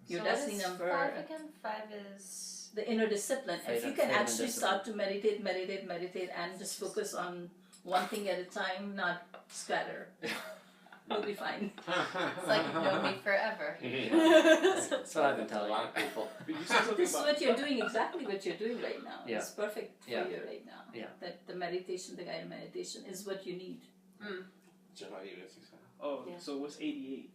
B: Your
C: so
B: destiny
C: what is
B: number,
C: 5 again? 5 is
B: the inner discipline. If you can
A: Faith and
B: actually
A: discipline.
B: start to meditate, and just focus on one thing at a time, not scatter, you'll be fine.
C: it's like you've known me forever.
A: That's what I've been
E: A
A: telling
E: lot
A: you.
E: of people.
F: But you said something
B: This is
F: about
B: what you're doing, exactly what you're doing right now.
A: Yeah.
B: It's perfect for
A: Yeah.
B: you right now.
A: Yeah.
B: That the meditation, the guided meditation, is what you need.
D: July, you guys think so?
F: Oh,
C: Yeah.
F: so what's 88?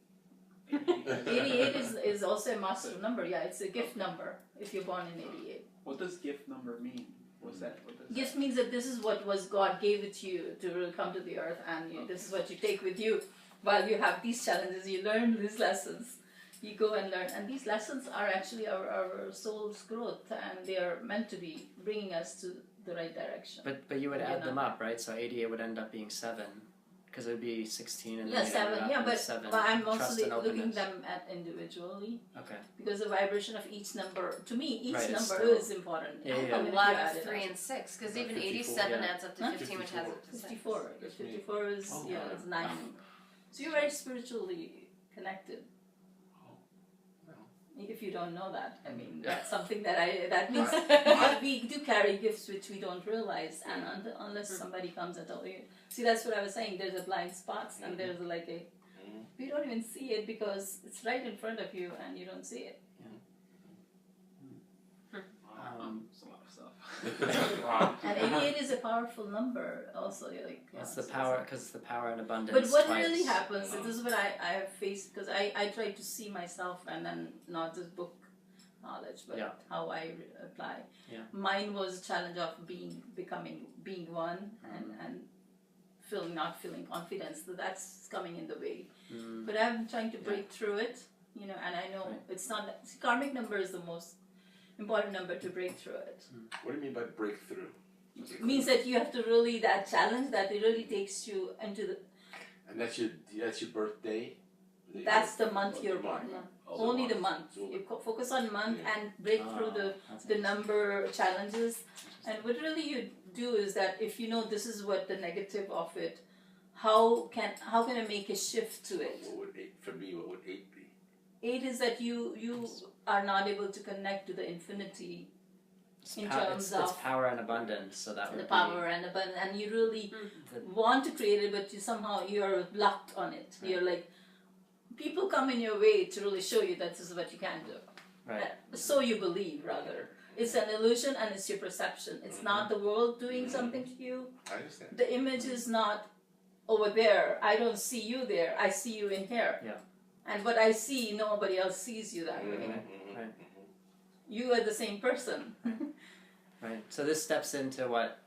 B: 88 is also a master number. Yeah, it's a gift number if you're born in 88.
F: What does gift number mean? What's that? What does
B: Gift means that this is what was God gave it to you to really come to the earth, and this is what you take with you while you have these challenges. You learn these lessons. You go and learn, and these lessons are actually our soul's growth, and they are meant to be bringing us to the right direction.
A: But you would add them up, right? So 88 would end up being 7, because it would be 16 and then
B: 7. Yeah, but
A: 7.
B: I'm
A: Trust
B: mostly
A: and
B: looking
A: openness.
B: them at individually.
A: Okay.
B: Because the vibration of each number, to me, each
A: Right, it's
B: number
A: still-
B: is important.
A: Yeah,
B: And
A: yeah.
B: when
C: A
B: you
C: lot
B: add
C: of
B: it
C: 3
B: up.
C: and 6, because
D: About
C: even
D: 54,
C: 87
A: yeah.
C: adds up to
B: Huh?
C: 15, which has up to 6.
B: 54.
D: That's me.
B: 54 is,
D: Oh,
B: yeah,
D: wow.
B: it's 9. So you're very spiritually connected. If you don't know that, I mean, that's something that means we do carry gifts which we don't realize, and unless somebody comes and tells you. See, that's what I was saying, there's a blind spot, and there's like a, we don't even see it because it's right in front of you and you don't see it.
F: It's a lot of stuff.
E: Wow.
B: And 88 is a powerful number also. You're like,
A: It's
B: yeah,
A: the
B: so
A: power, because it's the power and abundance.
B: But what
A: twice.
B: really happens, this is what I have faced, because I try to see myself and then not just book knowledge, but
A: Yeah.
B: how I apply.
A: Yeah.
B: Mine was a challenge of being one and not feeling confidence. So that's coming in the way. But I'm trying to break through it, and I know it's not, karmic number is the most important number to break through it.
D: What do you mean by breakthrough?
B: It means that you have to really, that challenge, that it really takes you into the,
D: And that's your birthday?
B: that's the month you're born.
D: Oh,
B: Only the month.
D: So-
B: You focus on month and break through the number challenges. And what really you do is that if you know this is what the negative of it, how can I make a shift to it?
D: What would 8 be?
B: 8 is that you are not able to connect to the infinity in terms
A: it's
B: of
A: power and abundance, so that would
B: the power and abundance, and you really want to create it, but you're blocked on it. You're like, people come in your way to really show you that this is what you can do.
A: Right.
B: So you believe, rather. It's an illusion and it's your perception. It's not the world doing something to you.
D: I understand.
B: The image is not over there. I don't see you there. I see you in here.
A: Yeah.
B: And what I see, nobody else sees you that way.
A: Right.
B: You are the same person.
A: Right. So this steps into what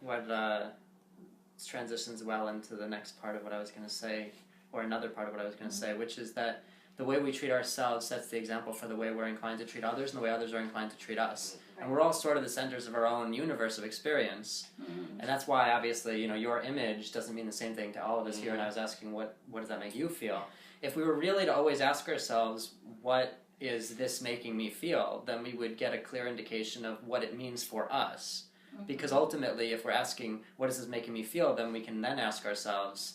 A: transitions well into the next part of what I was going to say, or another part of what I was going to say, which is that the way we treat ourselves sets the example for the way we're inclined to treat others and the way others are inclined to treat us. And we're all sort of the centers of our own universe of experience. And that's why, obviously, your image doesn't mean the same thing to all of us here. And I was asking, what does that make you feel? If we were really to always ask ourselves, what is this making me feel, then we would get a clear indication of what it means for us. Because ultimately, if we're asking, what is this making me feel, then we can then ask ourselves,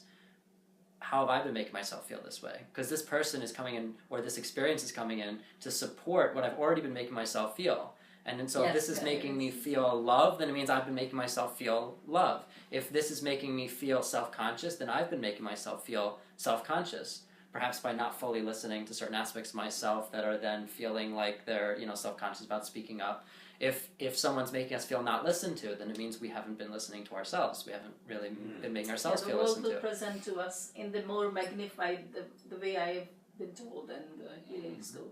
A: how have I been making myself feel this way? Because this person is coming in, or this experience is coming in, to support what I've already been making myself feel. And so if this is making me feel love, then it means I've been making myself feel love. If this is making me feel self-conscious, then I've been making myself feel self-conscious. Perhaps by not fully listening to certain aspects of myself that are then feeling like they're, self-conscious about speaking up. If someone's making us feel not listened to, then it means we haven't been listening to ourselves. We haven't really been making ourselves feel listened to.
B: The world will present to us in the more magnified, the way I've been told and the healing school.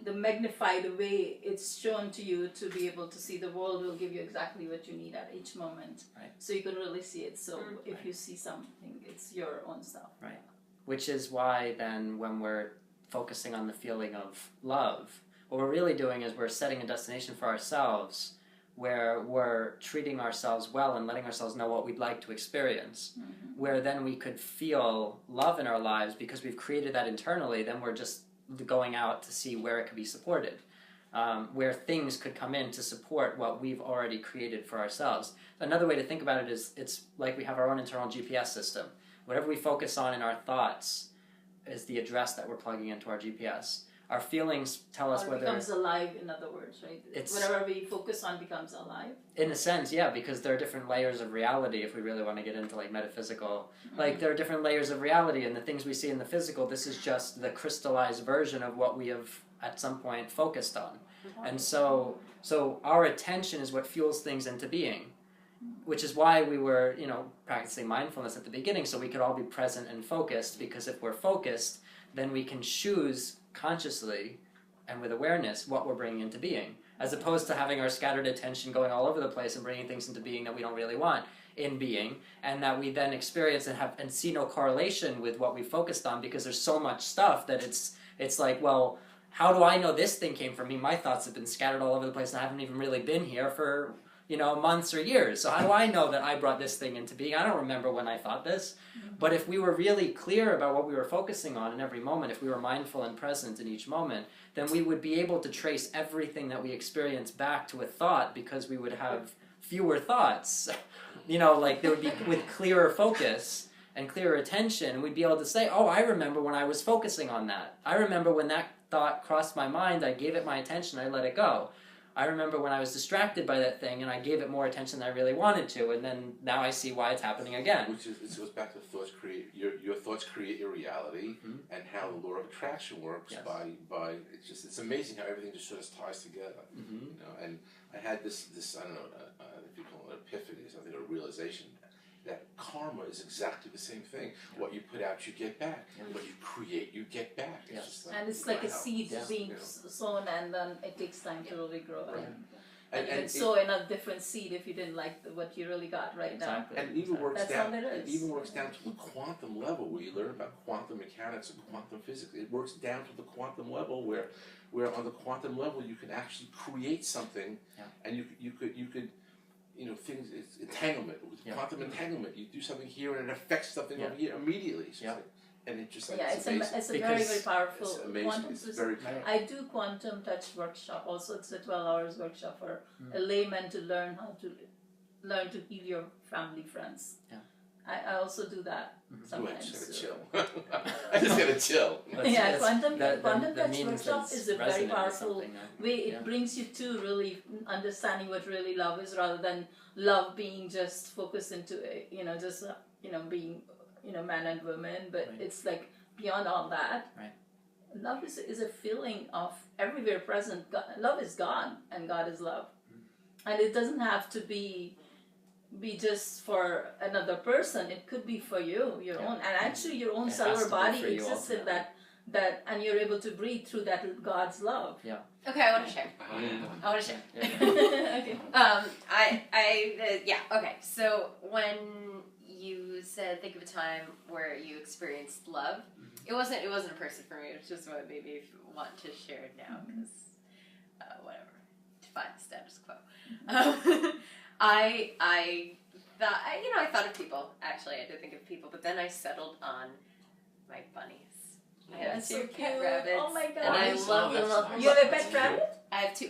B: The magnified way it's shown to you to be able to see, the world will give you exactly what you need at each moment.
A: Right.
B: So you can really see it. So if you see something, it's your own stuff.
A: Right. Which is why then when we're focusing on the feeling of love, what we're really doing is we're setting a destination for ourselves where we're treating ourselves well and letting ourselves know what we'd like to experience. Where then we could feel love in our lives because we've created that internally, then we're just going out to see where it could be supported. Where things could come in to support what we've already created for ourselves. Another way to think about it is it's like we have our own internal GPS system. Whatever we focus on in our thoughts is the address that we're plugging into our GPS. Our feelings tell us whether...
B: It becomes alive, in other words, right? Whatever we focus on becomes alive.
A: In a sense, yeah, because there are different layers of reality if we really want to get into metaphysical. Like there are different layers of reality, and the things we see in the physical, this is just the crystallized version of what we have at some point focused on. And so our attention is what fuels things into being. Which is why we were, practicing mindfulness at the beginning, so we could all be present and focused, because if we're focused, then we can choose consciously and with awareness what we're bringing into being, as opposed to having our scattered attention going all over the place and bringing things into being that we don't really want in being, and that we then experience and see no correlation with what we focused on, because there's so much stuff that it's like, well, how do I know this thing came from me? My thoughts have been scattered all over the place and I haven't even really been here for, months or years. So how do I know that I brought this thing into being? I don't remember when I thought this. But if we were really clear about what we were focusing on in every moment, if we were mindful and present in each moment, then we would be able to trace everything that we experience back to a thought, because we would have fewer thoughts. Like there would be with clearer focus and clearer attention, we'd be able to say, oh, I remember when I was focusing on that. I remember when that thought crossed my mind, I gave it my attention, I let it go. I remember when I was distracted by that thing and I gave it more attention than I really wanted to, and then now I see why it's happening again.
D: Which is, it goes back to thoughts create your thoughts create your reality, and how the law of attraction works. By it's amazing how everything just sort of ties together. And I had this I don't know if you call it epiphany, something, a realization that karma is exactly the same thing. What you put out, you get back. What you create, you get back. It's just like,
B: and it's like a seed being sown, and then it takes time to really grow. And you can sow another different seed if you didn't like what you really got right now.
D: And it even works
B: That's
D: down.
B: all it is.
D: It even works down to the quantum level, where you learn about quantum mechanics and quantum physics. It works down to the quantum level, where on the quantum level you can actually create something, and you could. Things, it's entanglement. With quantum entanglement, you do something here and it affects something over here immediately. So and it just
B: it's a very, very powerful quantum
D: it's
B: system. I do quantum touch workshop also. It's a 12 hours workshop for a layman to learn to heal your family friends. I also do that sometimes.
D: I just gotta chill.
B: Quantum touch workshop is a very powerful way. It brings you to really understanding what really love is, rather than love being just focused into being man and woman. But it's like beyond all that. Love is a feeling of everywhere present. Love is God, and God is love, and it doesn't have to be just for another person. It could be for you, your own, and actually your own cellular body exists in that, and you're able to breathe through that God's love.
C: Okay, I want to share.
B: Okay.
C: Okay. So when you said think of a time where you experienced love, it wasn't a person for me. It was just what made me want to share it now, because whatever, define the status quo. I thought of people. Actually, I did think of people, but then I settled on my bunnies. I have two cat rabbits.
B: Oh my god!
C: And I love them.
B: You have a pet rabbit?
C: I have two.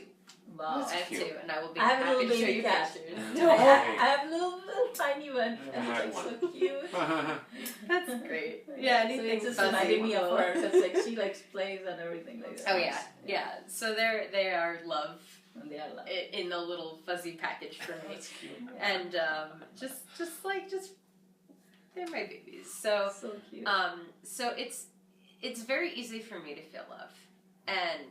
B: Wow.
C: I have two, and I will be
B: I have a
C: happy
B: little
C: to show
B: baby
C: you
B: cat.
C: pictures.
B: I have a little tiny one, and it's like so cute.
C: That's great. Yeah,
B: So
C: anything
B: it's just
C: fuzzy.
B: reminding me of her, because she plays and everything like that.
C: Oh yeah. So they are love.
B: And they are love.
C: In the little fuzzy package for me, and just they're my babies. So
B: cute.
C: So it's very easy for me to feel love, and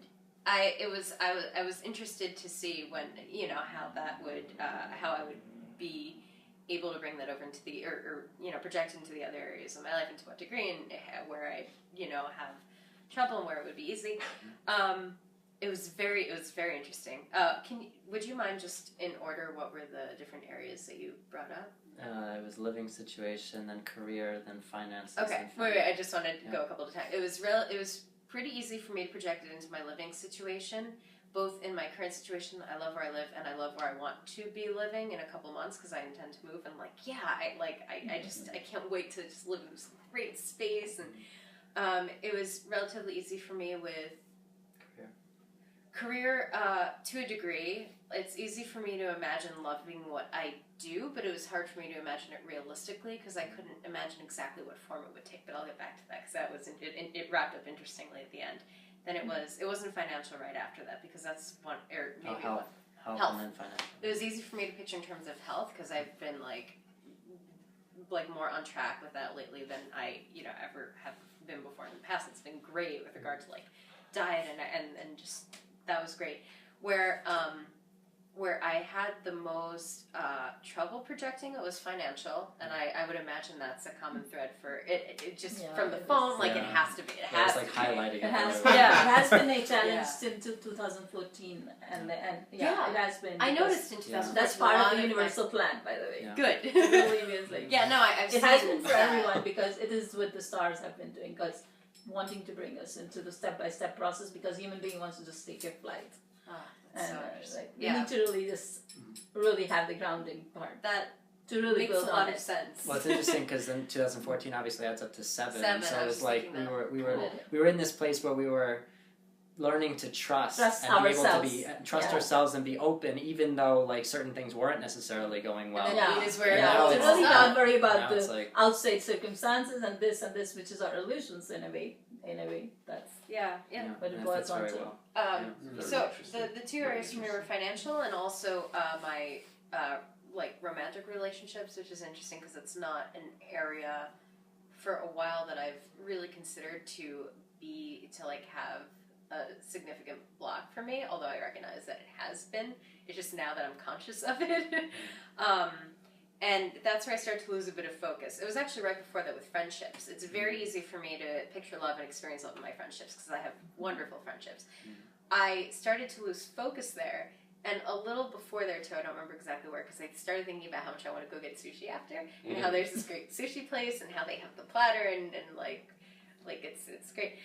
C: I was interested to see when how that would how I would be able to bring that over into the or project into the other areas of my life, and to what degree, and where I have trouble and where it would be easy. It was very interesting. Would you mind just in order, what were the different areas that you brought up?
A: It was living situation, then career, then finances.
C: Okay, wait. I just wanted to go a couple of times. It was pretty easy for me to project it into my living situation, both in my current situation. I love where I live, and I love where I want to be living in a couple months, because I intend to move. And I can't wait to just live in this great space. And it was relatively easy for me with career to a degree. It's easy for me to imagine loving what I do, but it was hard for me to imagine it realistically, because I couldn't imagine exactly what form it would take. But I'll get back to that, because that was it wrapped up interestingly at the end. Then it wasn't financial right after that, because that's one, or maybe
A: health.
C: Health.
A: And then financial.
C: It was easy for me to picture in terms of health, because I've been like more on track with that lately than I ever have been before in the past. It's been great with regard to like diet and just that was great. Where where I had the most trouble projecting, it was financial, and I would imagine that's a common thread for it just from the phone, like it has to be. It has
A: it's like
C: to
A: highlighting
B: It has,
A: everywhere.
B: it has been a challenge since 2014, and it has been.
C: I noticed in 2014.
B: That's part of the universal plan, by the way.
A: Yeah.
C: Good.
B: It really is like.
C: Yeah, no, I've
B: It
C: seen
B: has been for
C: that.
B: everyone because it is what the stars have been doing, because wanting to bring us into the step-by-step process, because human being wants to just take your flight.
C: That's
B: And
C: so interesting.
B: like, we need to really just really have the grounding part
C: That
B: to really
C: makes
B: build
C: a
B: on
C: lot
B: it.
C: of sense.
A: Well, it's interesting because in 2014, obviously, that's up to 7.
C: Seven,
A: So
C: I
A: it
C: was
A: was like
C: thinking that.
A: we were in this place where we were learning to trust and be able to
B: ourselves.
A: trust ourselves and be open, even though like certain things weren't necessarily going well.
C: And
B: Yeah.
C: then is where
A: now
B: To
A: it's
B: really
A: not.
B: not worry
A: Now
B: about
A: it's
B: the
A: like-
B: outside circumstances and this, which is our illusions in a way. That's
C: yeah.
B: what it
A: that
B: boils
A: fits
B: down
A: very
B: to.
A: well.
D: Very
C: So
D: interesting.
C: the two areas for me were financial and also my like romantic relationships, which is interesting because it's not an area for a while that I've really considered to like have a significant block for me, although I recognize that it has been. It's just now that I'm conscious of it. And that's where I started to lose a bit of focus. It was actually right before that with friendships. It's very easy for me to picture love and experience love in my friendships because I have wonderful friendships. I started to lose focus there, and a little before there too, I don't remember exactly where, because I started thinking about how much I want to go get sushi after, and how there's this great sushi place, and how they have the platter, and like it's great.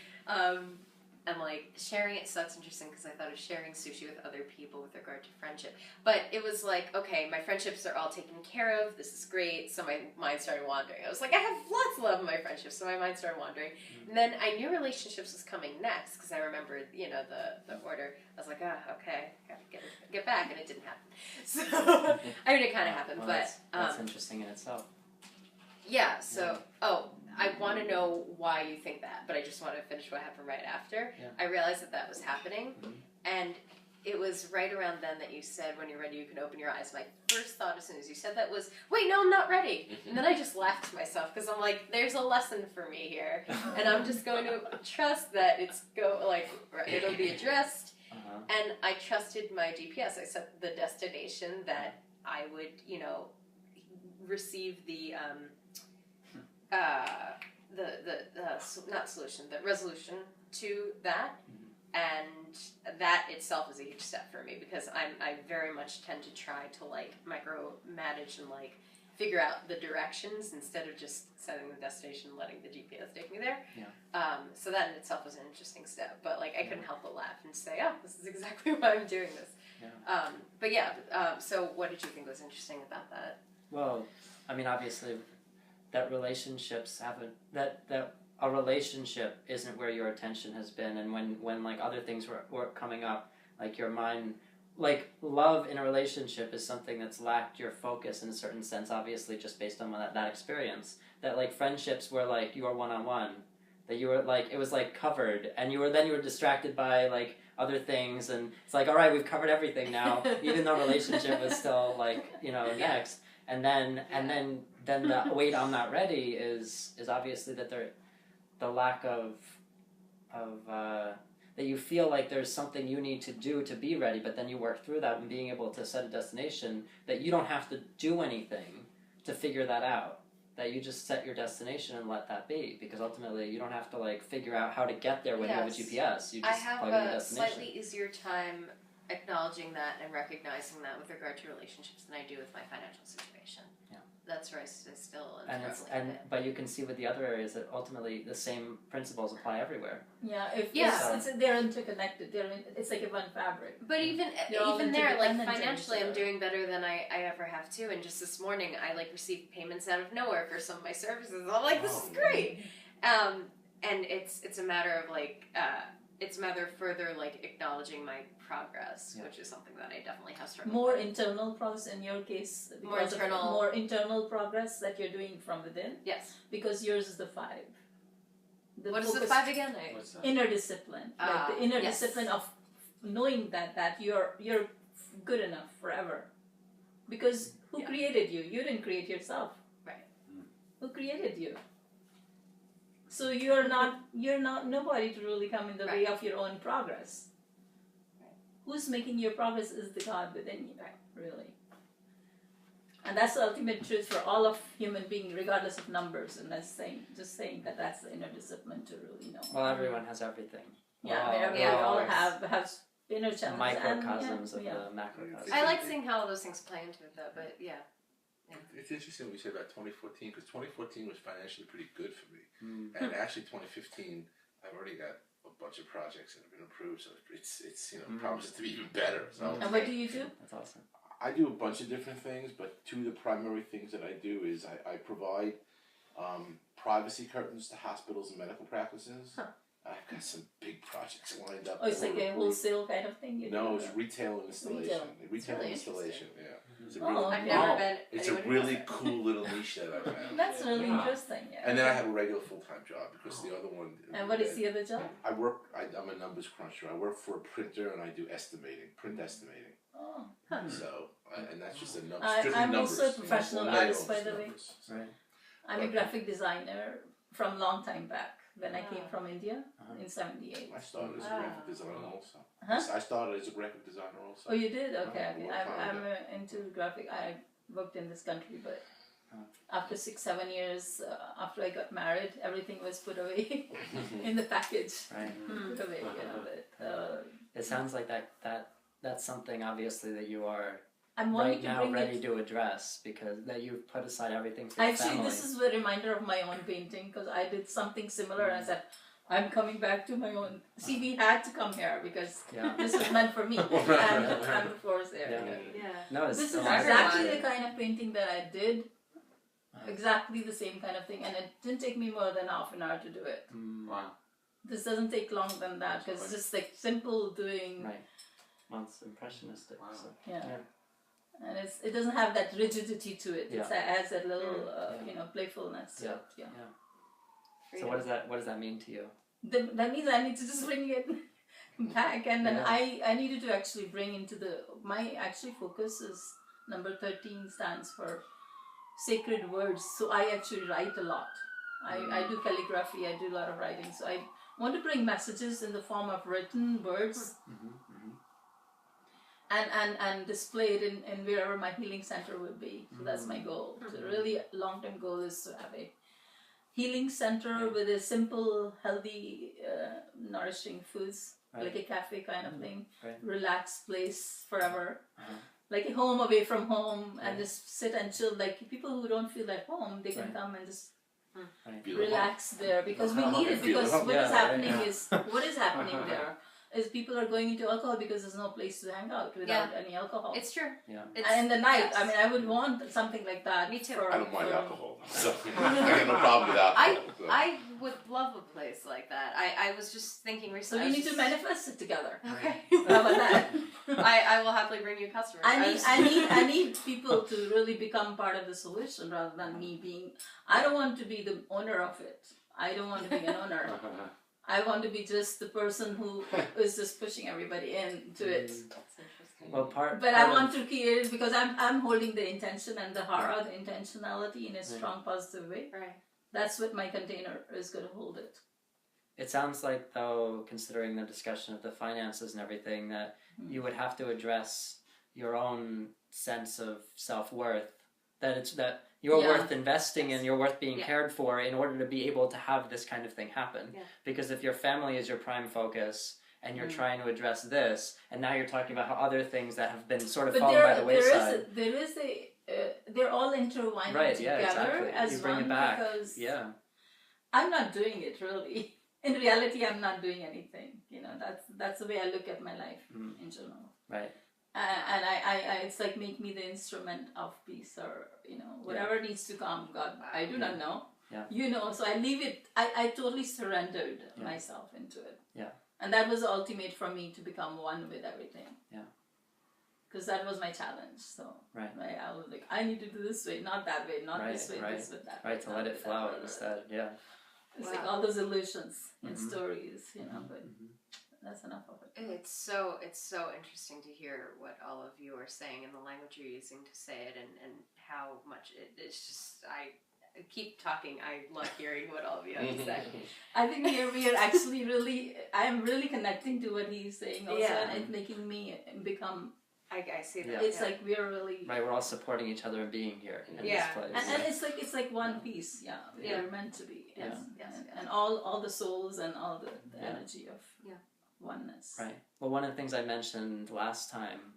C: And like sharing it, so that's interesting because I thought of sharing sushi with other people with regard to friendship. But it was like, okay, my friendships are all taken care of, this is great, so my mind started wandering. I was like, I have lots of love in my friendships, so my mind started wandering. And then I knew relationships was coming next because I remembered, the order. I was like, okay, gotta get back, and it didn't happen. So, I mean, it kind of happened,
A: Well,
C: but...
A: that's interesting in itself.
C: Yeah, so, I want to know why you think that, but I just want to finish what happened right after.
A: Yeah.
C: I realized that was happening, and it was right around then that you said, when you're ready, you can open your eyes. My first thought as soon as you said that was, wait, no, I'm not ready. And then I just laughed to myself, because I'm like, there's a lesson for me here, and I'm just going to trust that it'll be addressed, and I trusted my GPS. I set the destination that I would, receive the resolution to that, and that itself is a huge step for me because I very much tend to try to like micromanage and like figure out the directions instead of just setting the destination and letting the GPS take me there. So that in itself was an interesting step, but like I couldn't help but laugh and say, oh, this is exactly why I'm doing this. So what did you think was interesting about that?
A: Well, I mean, obviously, that relationships haven't that a relationship isn't where your attention has been, and when like other things were coming up, like your mind, like love in a relationship is something that's lacked your focus in a certain sense, obviously just based on that experience. That like friendships were like you were one-on-one, that you were like it was like covered, and you were distracted by like other things, and it's like, all right, we've covered everything now, even though relationship was still like next. And then the wait, I'm not ready is obviously that the lack of that you feel like there's something you need to do to be ready, but then you work through that and being able to set a destination that you don't have to do anything to figure that out. That you just set your destination and let that be, because ultimately you don't have to like figure out how to get there when you have a GPS. You just plug in the
C: I have a
A: destination.
C: slightly easier time acknowledging that and recognizing that with regard to relationships than I do with my financial situation.
A: Yeah.
C: That's where I still am struggling with it.
A: But you can see with the other areas that ultimately the same principles apply everywhere.
B: Yeah, they're interconnected. It's like a one fabric.
C: But even
B: all
C: there, like
B: interdependent
C: financially,
B: on each
C: I'm
B: other.
C: doing better than I ever have too. And just this morning, I like received payments out of nowhere for some of my services. I'm like, this is great. And it's a matter of like it's a matter of further like acknowledging my progress, which is something that I definitely have struggled
B: More
C: with.
B: internal progress in your case.
C: More internal.
B: More internal progress that you're doing from within.
C: Yes.
B: Because yours is the 5.
C: What is the 5 again?
E: What's that?
B: Inner discipline. Like the inner
C: yes.
B: discipline of knowing that you're good enough forever. Because who created you? You didn't create yourself.
C: Right.
B: Who created you? So you're not nobody to really come in the way of your own progress. who's making your progress is the God within you, really. And that's the ultimate truth for all of human beings, regardless of numbers. And that's saying that that's the inner discipline to really know.
A: Well, everyone has everything.
B: Yeah, we all have inner challenges.
A: Microcosms of the macrocosm.
C: I like seeing how all those things play into it, though. But yeah.
D: It's interesting what you said about 2014, because 2014 was financially pretty good for me. And actually 2015, I've already got a bunch of projects that have been approved, so it's promises to be even better. So
B: and what do you do?
A: That's awesome.
D: I do a bunch of different things, but two of the primary things that I do is I provide privacy curtains to hospitals and medical practices. I've got some big projects lined up.
B: Oh, it's like a wholesale kind of thing?
D: No, it's retail and installation. Retail
C: really
D: and installation, yeah. It's a
B: Oh,
D: really,
C: I've never been.
D: it's a really cool little niche that I've found.
B: That's really interesting, yeah.
D: And then I have a regular full-time job because the other one...
B: And what is the other job?
D: I'm a numbers cruncher. I work for a printer and I do estimating, print estimating.
B: Oh.
D: So, and that's just a strictly
B: I'm
D: numbers.
B: also a professional artist, by the way.
D: Numbers.
A: Right.
B: I'm a graphic designer from long time back. When I came from India in '78.
D: I started as a graphic designer also.
B: Huh?
D: I started as a graphic designer also.
B: Oh, you did? Okay.
D: long time
B: I'm
D: ago.
B: into graphic. I worked in this country, but after 6-7 years, after I got married, everything was put away in the package.
A: Right.
B: Put away,
A: It sounds like that's something obviously that you are
B: I'm
A: right
B: wanting to
A: now
B: bring
A: ready
B: it.
A: to address, because that you've put aside everything for your
B: Actually,
A: family.
B: this is a reminder of my own painting because I did something similar and I said, I'm coming back to my own. See, we had to come here because this was meant for me. And the force there.
A: Yeah. No, it's
B: This is
A: still
B: exactly the kind of painting that I did. Exactly the same kind of thing, and it didn't take me more than half an hour to do it.
E: Wow.
B: This doesn't take long than that because it's just like simple doing.
A: Right. Well, it's impressionistic.
E: Wow.
A: So.
B: Yeah. And it doesn't have that rigidity to it.
A: Yeah.
B: It has that little playfulness to it. Yeah.
A: So what does that mean to you?
B: That means I need to just bring it back, and then I needed to actually bring into my actually focus is number 13 stands for sacred words. So I actually write a lot. I do calligraphy. I do a lot of writing. So I want to bring messages in the form of written words. And display it in wherever my healing center would be. So that's my goal. So really long-term goal is to have a healing center with a simple, healthy, nourishing foods, like a cafe kind of thing. Relaxed place forever. Like a home away from home, and just sit and chill. Like people who don't feel at home, they can come and just relax there because we need it. Because what is happening is what is happening there is people are going into alcohol because there's no place to hang out without any alcohol.
C: It's true.
A: Yeah.
B: And in the night, I mean, I would want something like that.
C: Me too.
D: I don't mind alcohol, so I got no problem with alcohol.
C: I would love a place like that. I was just thinking
B: So
C: recently.
B: we need to manifest it together.
C: Okay.
B: How about that?
C: I will happily bring you customers.
B: I need people to really become part of the solution rather than me being. I don't want to be the owner of it. I don't want to be an owner. I want to be just the person who is just pushing everybody into it.
C: That's interesting.
A: Well,
B: But I want to create it because I'm holding the intention and the hara, the intentionality in a strong, positive way.
C: Right.
B: That's what my container is going to hold it.
A: It sounds like, though, considering the discussion of the finances and everything, that you would have to address your own sense of self-worth. That you're worth investing in, you're worth being cared for in order to be able to have this kind of thing happen.
C: Yeah.
A: Because if your family is your prime focus and you're trying to address this, and now you're talking about how other things that have been sort of fallen by the wayside.
B: They're all intertwined together as
A: you bring
B: one
A: it back.
B: because
A: Yeah.
B: I'm not doing it really. In reality, I'm not doing anything. You know, that's the way I look at my life in general.
A: Right.
B: And I it's like make me the instrument of peace, or whatever needs to come. God, I do not know.
A: Yeah.
B: So I leave it. I totally surrendered myself into it.
A: Yeah.
B: And that was the ultimate for me to become one with everything.
A: Yeah.
B: Because that was my challenge. So
A: Right.
B: I was like, I need to do this way, not that way, not this way,
A: right.
B: this way, that
A: Right,
B: way.
A: to
B: not
A: let it
B: way,
A: flow
B: that way.
A: instead. Yeah.
B: It's like all those illusions and
A: Mhm.
B: stories, but that's enough of it.
C: It's so interesting to hear what all of you are saying and the language you're using to say it, and how much it's just keep talking. I love hearing what all of you have to say.
B: I think we are actually really, I am really connecting to what he's saying also,
C: Yeah.
B: and it's making me become,
C: I see that.
A: Yeah.
B: it's like we are really,
A: Right, we're all supporting each other and being here in
C: Yeah.
A: this place.
B: and it's like one piece, we
C: Yeah.
B: are meant to be,
A: Yeah.
B: and all the souls and all the
A: Yeah.
B: energy of oneness.
A: Right. Well, one of the things I mentioned last time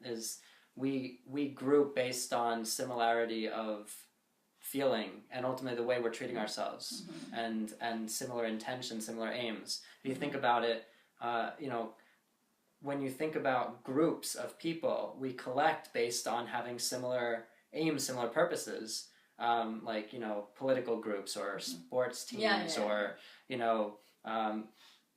A: is we group based on similarity of feeling and ultimately the way we're treating ourselves, and similar intention, similar aims. If you think about it, when you think about groups of people, we collect based on having similar aims, similar purposes, like political groups or sports teams, or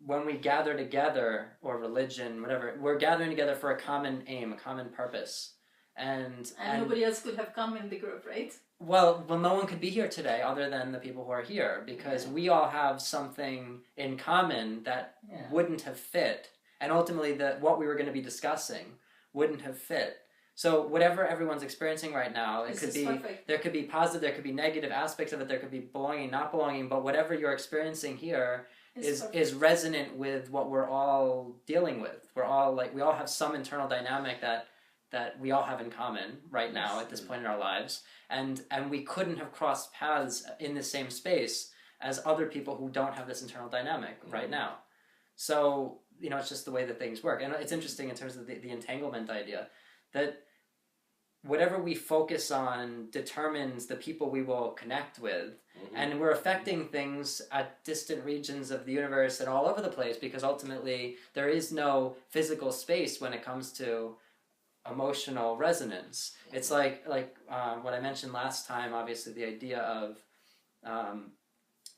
A: when we gather together, or religion, whatever, we're gathering together for a common aim, a common purpose. And
B: nobody else could have come in the group, right?
A: Well, no one could be here today other than the people who are here, because we all have something in common that wouldn't have fit. And ultimately, what we were going to be discussing wouldn't have fit. So whatever everyone's experiencing right now, there could be positive, there could be negative aspects of it, there could be belonging, not belonging, but whatever you're experiencing here is resonant with what we're all dealing with. We all have some internal dynamic that we all have in common right now at this point in our lives, and we couldn't have crossed paths in the same space as other people who don't have this internal dynamic right now. So it's just the way that things work. And it's interesting in terms of the entanglement idea, that whatever we focus on determines the people we will connect with. And we're affecting things at distant regions of the universe and all over the place, because ultimately there is no physical space when it comes to emotional resonance. It's like what I mentioned last time, obviously the idea of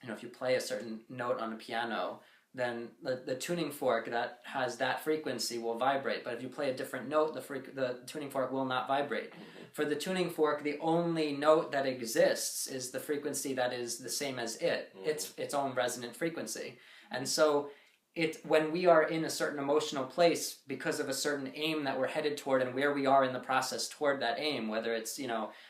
A: if you play a certain note on a piano, then the tuning fork that has that frequency will vibrate. But if you play a different note, the tuning fork will not vibrate. For the tuning fork, the only note that exists is the frequency that is the same as its own resonant frequency. And so when we are in a certain emotional place because of a certain aim that we're headed toward, and where we are in the process toward that aim, whether it's,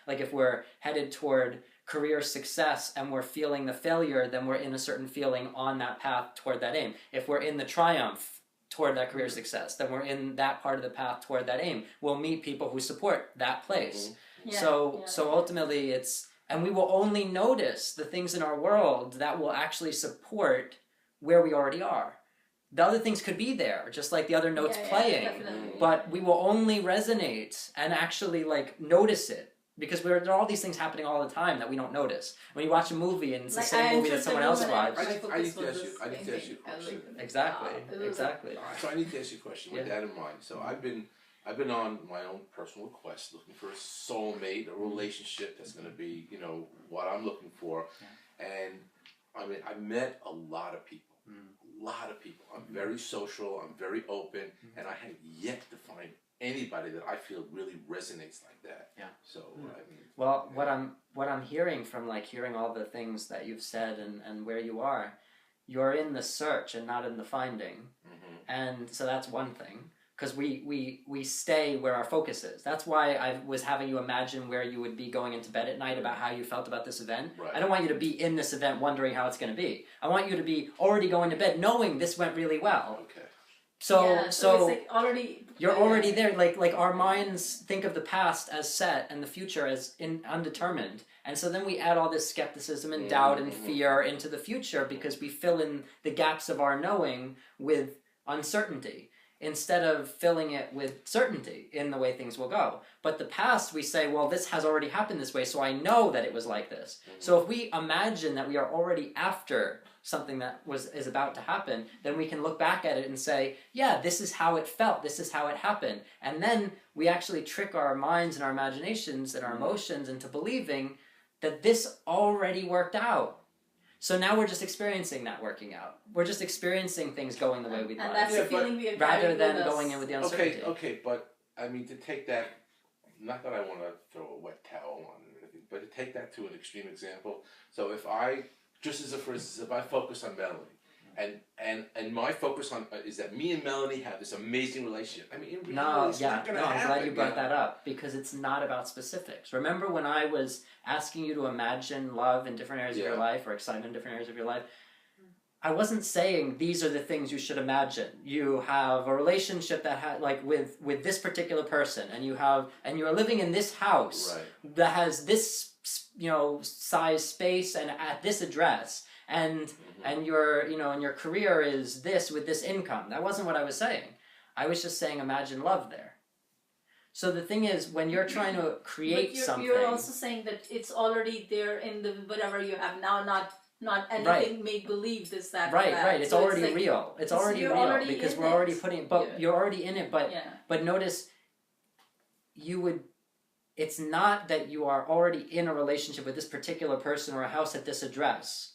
A: like if we're headed toward career success and we're feeling the failure, then we're in a certain feeling on that path toward that aim. If we're in the triumph toward that career success, then we're in that part of the path toward that aim. We'll meet people who support that place. So ultimately and we will only notice the things in our world that will actually support where we already are. The other things could be there, just like the other notes playing, but we will only resonate and actually notice it. Because there are all these things happening all the time that we don't notice. When you watch a movie and it's the same movie that someone else watched.
D: I need to ask you a question.
A: Exactly.
D: So I need to ask you a question with that in mind. So I've been on my own personal quest looking for a soulmate, a relationship that's going to be, what I'm looking for. And I mean, I've met a lot of people. A lot of people. I'm very social, I'm very open, and I have yet to find anybody that I feel really resonates like that. Yeah. So I mean.
A: Well, what I'm hearing from hearing all the things that you've said and where you are, you're in the search and not in the finding, and so that's one thing. Because we stay where our focus is. That's why I was having you imagine where you would be going into bed at night about how you felt about this event. Right. I don't want you to be in this event wondering how it's going to be. I want you to be already going to bed knowing this went really well. Okay. So it's you're already there. Like our minds think of the past as set and the future as undetermined. And so then we add all this skepticism and doubt and fear into the future because we fill in the gaps of our knowing with uncertainty, instead of filling it with certainty in the way things will go. But the past, we say, well, this has already happened this way, so I know that it was like this. So if we imagine that we are already after something that is about to happen, then we can look back at it and say, yeah, this is how it felt, this is how it happened. And then we actually trick our minds and our imaginations and our emotions into believing that this already worked out. So now we're just experiencing that working out. We're just experiencing things going the way we'd like.
B: And that's the feeling we are
A: rather than going in with the uncertainty.
D: Okay, but I mean, to take that, not that I want to throw a wet towel on it or anything, but to take that to an extreme example. So if I, just as a for instance, if I focus on Melanie And my focus on is that me and Melanie have this amazing relationship. I mean, in reality,
A: No,
D: it's
A: yeah,
D: not gonna
A: no, I'm
D: happen,
A: glad you brought
D: know?
A: that up because it's not about specifics. Remember when I was asking you to imagine love in different areas of your life or excitement in different areas of your life? I wasn't saying these are the things you should imagine. You have a relationship that like with this particular person, and you're living in this house that has this size space and at this address, and your and your career is this with this income. That wasn't what I was saying. I was just saying imagine love there. So the thing is, when you're trying to create something,
B: you're also saying that it's already there in the whatever you have now, not anything make believe this that
A: right. It's
B: so
A: already
B: like,
A: real. It's already real
B: already
A: because
B: in
A: we're already putting. But you're already in it. But notice, it's not that you are already in a relationship with this particular person or a house at this address.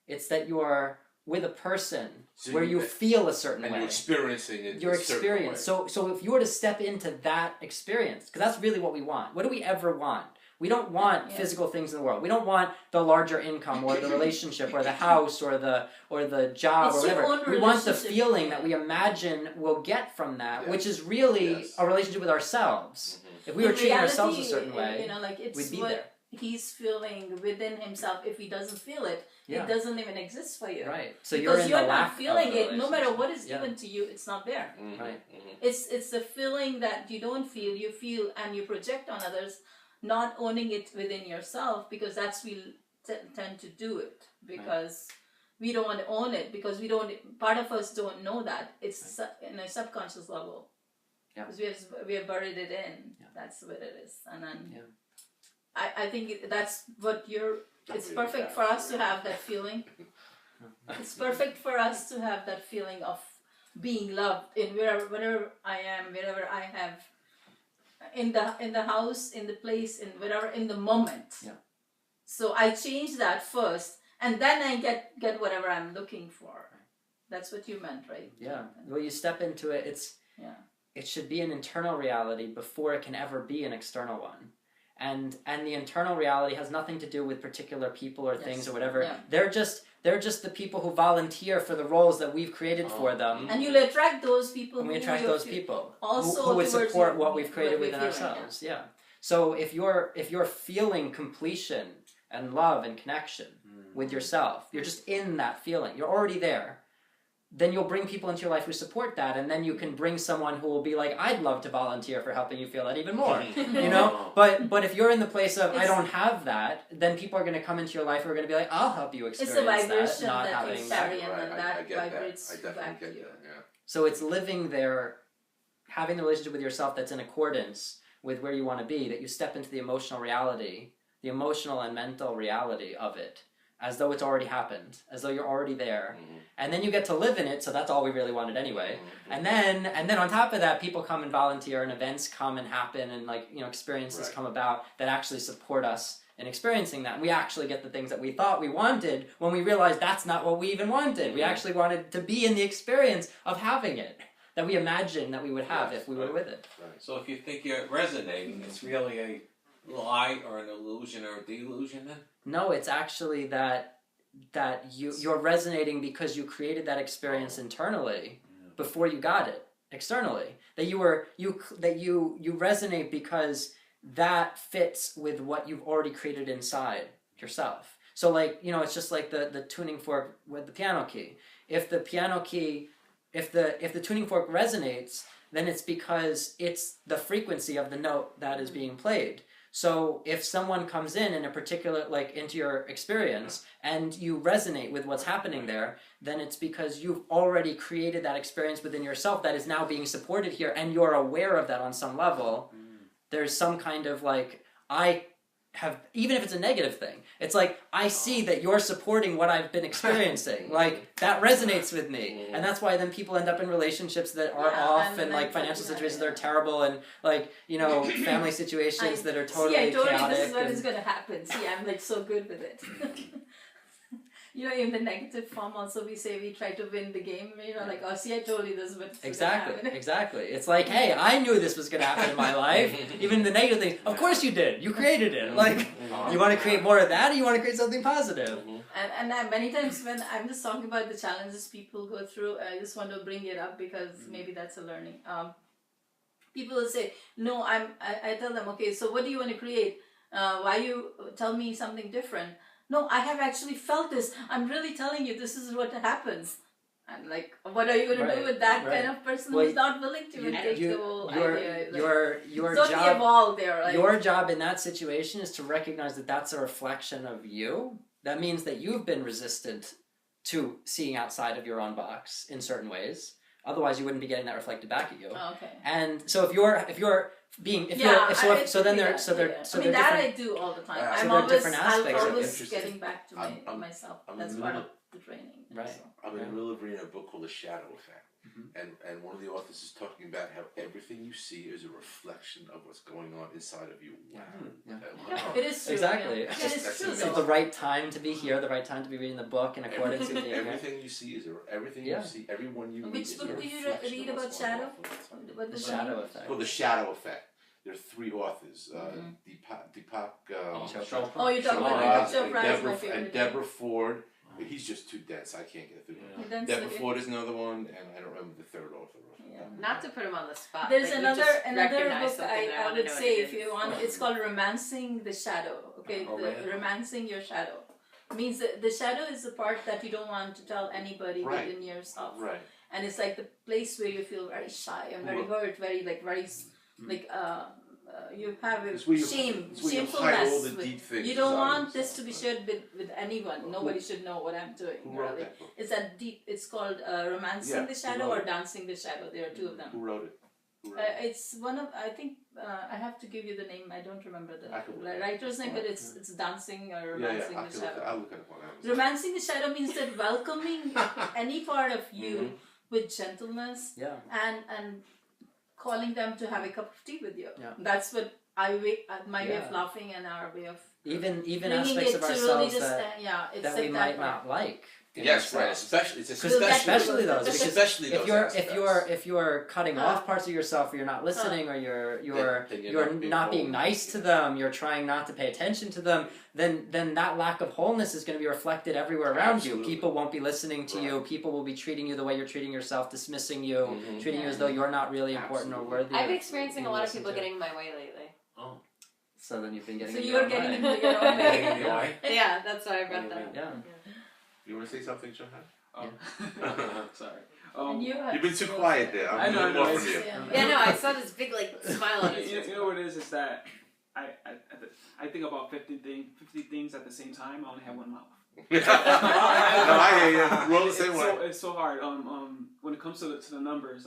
A: It's that you are with a person where you feel a certain way.
D: And you're experiencing it.
A: Your experience. So if you were to step into that experience, because that's really what we want. What do we ever want? We don't want physical things in the world. We don't want the larger income or the relationship or the house or the job or whatever. We want the feeling that we imagine we'll get from that, which is really a relationship with ourselves. If we were treating ourselves a certain way, we'd be there.
B: He's feeling within himself. If he doesn't feel it, it doesn't even exist for you.
A: Right. So
B: because
A: you're
B: not feeling it. No matter what is given to you, it's not there.
A: Right.
B: It's the feeling that you don't feel, you feel, and you project on others, not owning it within yourself, because that's we tend to do it because we don't want to own it, because we don't. Part of us don't know that it's in a subconscious level. Because we have buried it in. That's what it is, and then. I think that's what it's perfect for us to have that feeling. It's perfect for us to have that feeling of being loved in wherever I am, wherever I have, in the house, in the place, in wherever, in the moment. So I change that first, and then I get whatever I'm looking for. That's what you meant, right?
A: Yeah. Well, you step into it. It should be an internal reality before it can ever be an external one. And the internal reality has nothing to do with particular people or things or whatever. They're just the people who volunteer for the roles that we've created for them.
B: And you'll attract those people.
A: And we attract those people
B: also
A: who would support what we've created within ourselves. So if you're feeling completion and love and connection with yourself, you're just in that feeling. You're already there. Then you'll bring people into your life who support that, and then you can bring someone who will be like, I'd love to volunteer for helping you feel that even more, But if you're in the place of, I don't have that, then people are going to come into your life who are going to be like, I'll help you experience that.
B: It's a vibration
A: not
B: that
A: having
B: you carry, and then
D: I
B: that
D: get
B: vibrates
D: that. I definitely
B: back to
D: get
B: you.
D: that.
A: So it's living there, having the relationship with yourself that's in accordance with where you want to be, that you step into the emotional reality, the emotional and mental reality of it, as though it's already happened, as though you're already there. And then you get to live in it, so that's all we really wanted anyway. And then on top of that, people come and volunteer, and events come and happen, and experiences come about that actually support us in experiencing that. And we actually get the things that we thought we wanted when we realized that's not what we even wanted. We actually wanted to be in the experience of having it that we imagined that we would have if we were with it.
E: So if you think you're resonating, it's really a lie or an illusion or a delusion then?
A: No, it's actually that you're resonating because you created that experience internally before you got it externally. That you resonate because that fits with what you've already created inside yourself. So it's just like the tuning fork with the piano key. If the piano key, if the tuning fork resonates, then it's because it's the frequency of the note that is being played. So if someone comes in a particular, into your experience, and you resonate with what's happening there, then it's because you've already created that experience within yourself that is now being supported here, and you're aware of that on some level. There's some kind of even if it's a negative thing, it's I see that you're supporting what I've been experiencing. That resonates with me. And that's why then people end up in relationships that are off, and financial situations that are terrible, and family situations that are totally chaotic.
B: See, I told you this is what is going to happen. See, I'm so good with it. In the negative form also we say we try to win the game, oh, see, I told you this is what's
A: Exactly. It's hey, I knew this was going to happen in my life. Even the negative things, of course you did. You created it. You want to create more of that, or you want to create something positive?
B: and many times when I'm just talking about the challenges people go through, I just want to bring it up because maybe that's a learning. People will say, no, I tell them, okay, so what do you want to create? Why you tell me something different? No, I have actually felt this. I'm really telling you, this is what happens. And like, what are you going to do with that kind of person who's not willing to take the whole idea?
A: Your
B: don't
A: job,
B: evolve there. Like,
A: your job in that situation is to recognize that that's a reflection of you. That means that you've been resistant to seeing outside of your own box in certain ways. Otherwise, you wouldn't be getting that reflected back at you.
B: Oh, okay.
A: And so if you're being
B: that I do all the time.
A: Yeah.
B: I'm always getting back to myself. That's part of the training.
A: Right.
B: So.
D: I'm in the middle of reading a book called The Shadow Effect. And one of the authors is talking about how everything you see is a reflection of what's going on inside of you. Wow.
B: It is true.
A: Exactly.
B: Yeah. It is true.
A: So the right time to be here, the right time to be reading the book in accordance with
D: everything you see is everything you see, everyone you meet.
B: Which book do you read about shadow? What
A: the Shadow Effect.
D: It's called The Shadow Effect. There are 3 authors: Deepak
B: Chopra. Oh, you're talking about Chopra.
D: And Deborah Ford. He's just too dense. I can't get through him. Deborah Ford is another one, and I don't remember the third author.
C: Not to put him on the spot.
B: There's another book I would say if you want. It's called Romancing the Shadow. Okay, romancing your shadow means that the shadow is the part that you don't want to tell anybody within yourself.
D: Right.
B: And it's like the place where you feel very shy and very hurt, very you have a shamefulness. You don't want this to be shared with anyone. Nobody should know what I'm doing. Really. It's that deep. It's called Romancing the Shadow or Dancing the Shadow. There are 2 of them.
D: Who wrote it?
B: It's one of, I think, I have to give you the name. I don't remember the writer's name, but it's Dancing or Romancing the Shadow.
D: I'll look at it.
B: Romancing the Shadow means that welcoming any part of you with gentleness and calling them to have a cup of tea with you. Yeah. That's what my way of laughing and our way of
A: even aspects of ourselves
B: really
A: that we might not like.
D: Yes, right. Especially those.
A: If you're cutting off parts of yourself, or you're not listening, or you're not being nice to them, you're trying not to pay attention to them, then that lack of wholeness is going to be reflected everywhere around you. People won't be listening to you. People will be treating you the way you're treating yourself, dismissing you, treating you as though you're not really important or worthy.
C: I've been experiencing a lot of people getting in my way lately.
A: Oh. So then you've been getting.
B: So you're getting in your own way.
C: Yeah, that's what I brought that.
A: Yeah.
D: You want to say something, Johan?
F: Sorry.
D: You've been too quiet there.
F: I know.
C: I saw this big smile on his face.
F: You know what it is that I think about 50 things at the same time. I only have one mouth.
D: I hear you. We're all the same way.
F: It's so hard. When it comes to the numbers,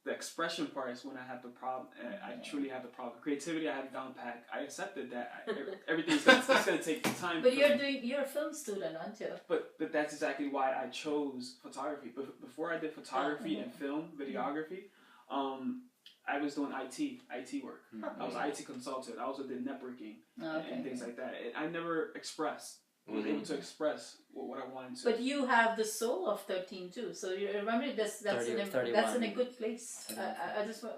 F: the expression part is when I have the problem. I truly have the problem. Creativity, I had down pat. I accepted that. Everything's going to take time.
B: But you're a film student, aren't you?
F: But that's exactly why I chose photography. But before I did photography and film, videography, I was doing IT work. I was an IT consultant. I also did networking and things like that. I never expressed. I was able to express what I wanted to.
B: But you have the soul of 13 too. So you remember that's in a good place.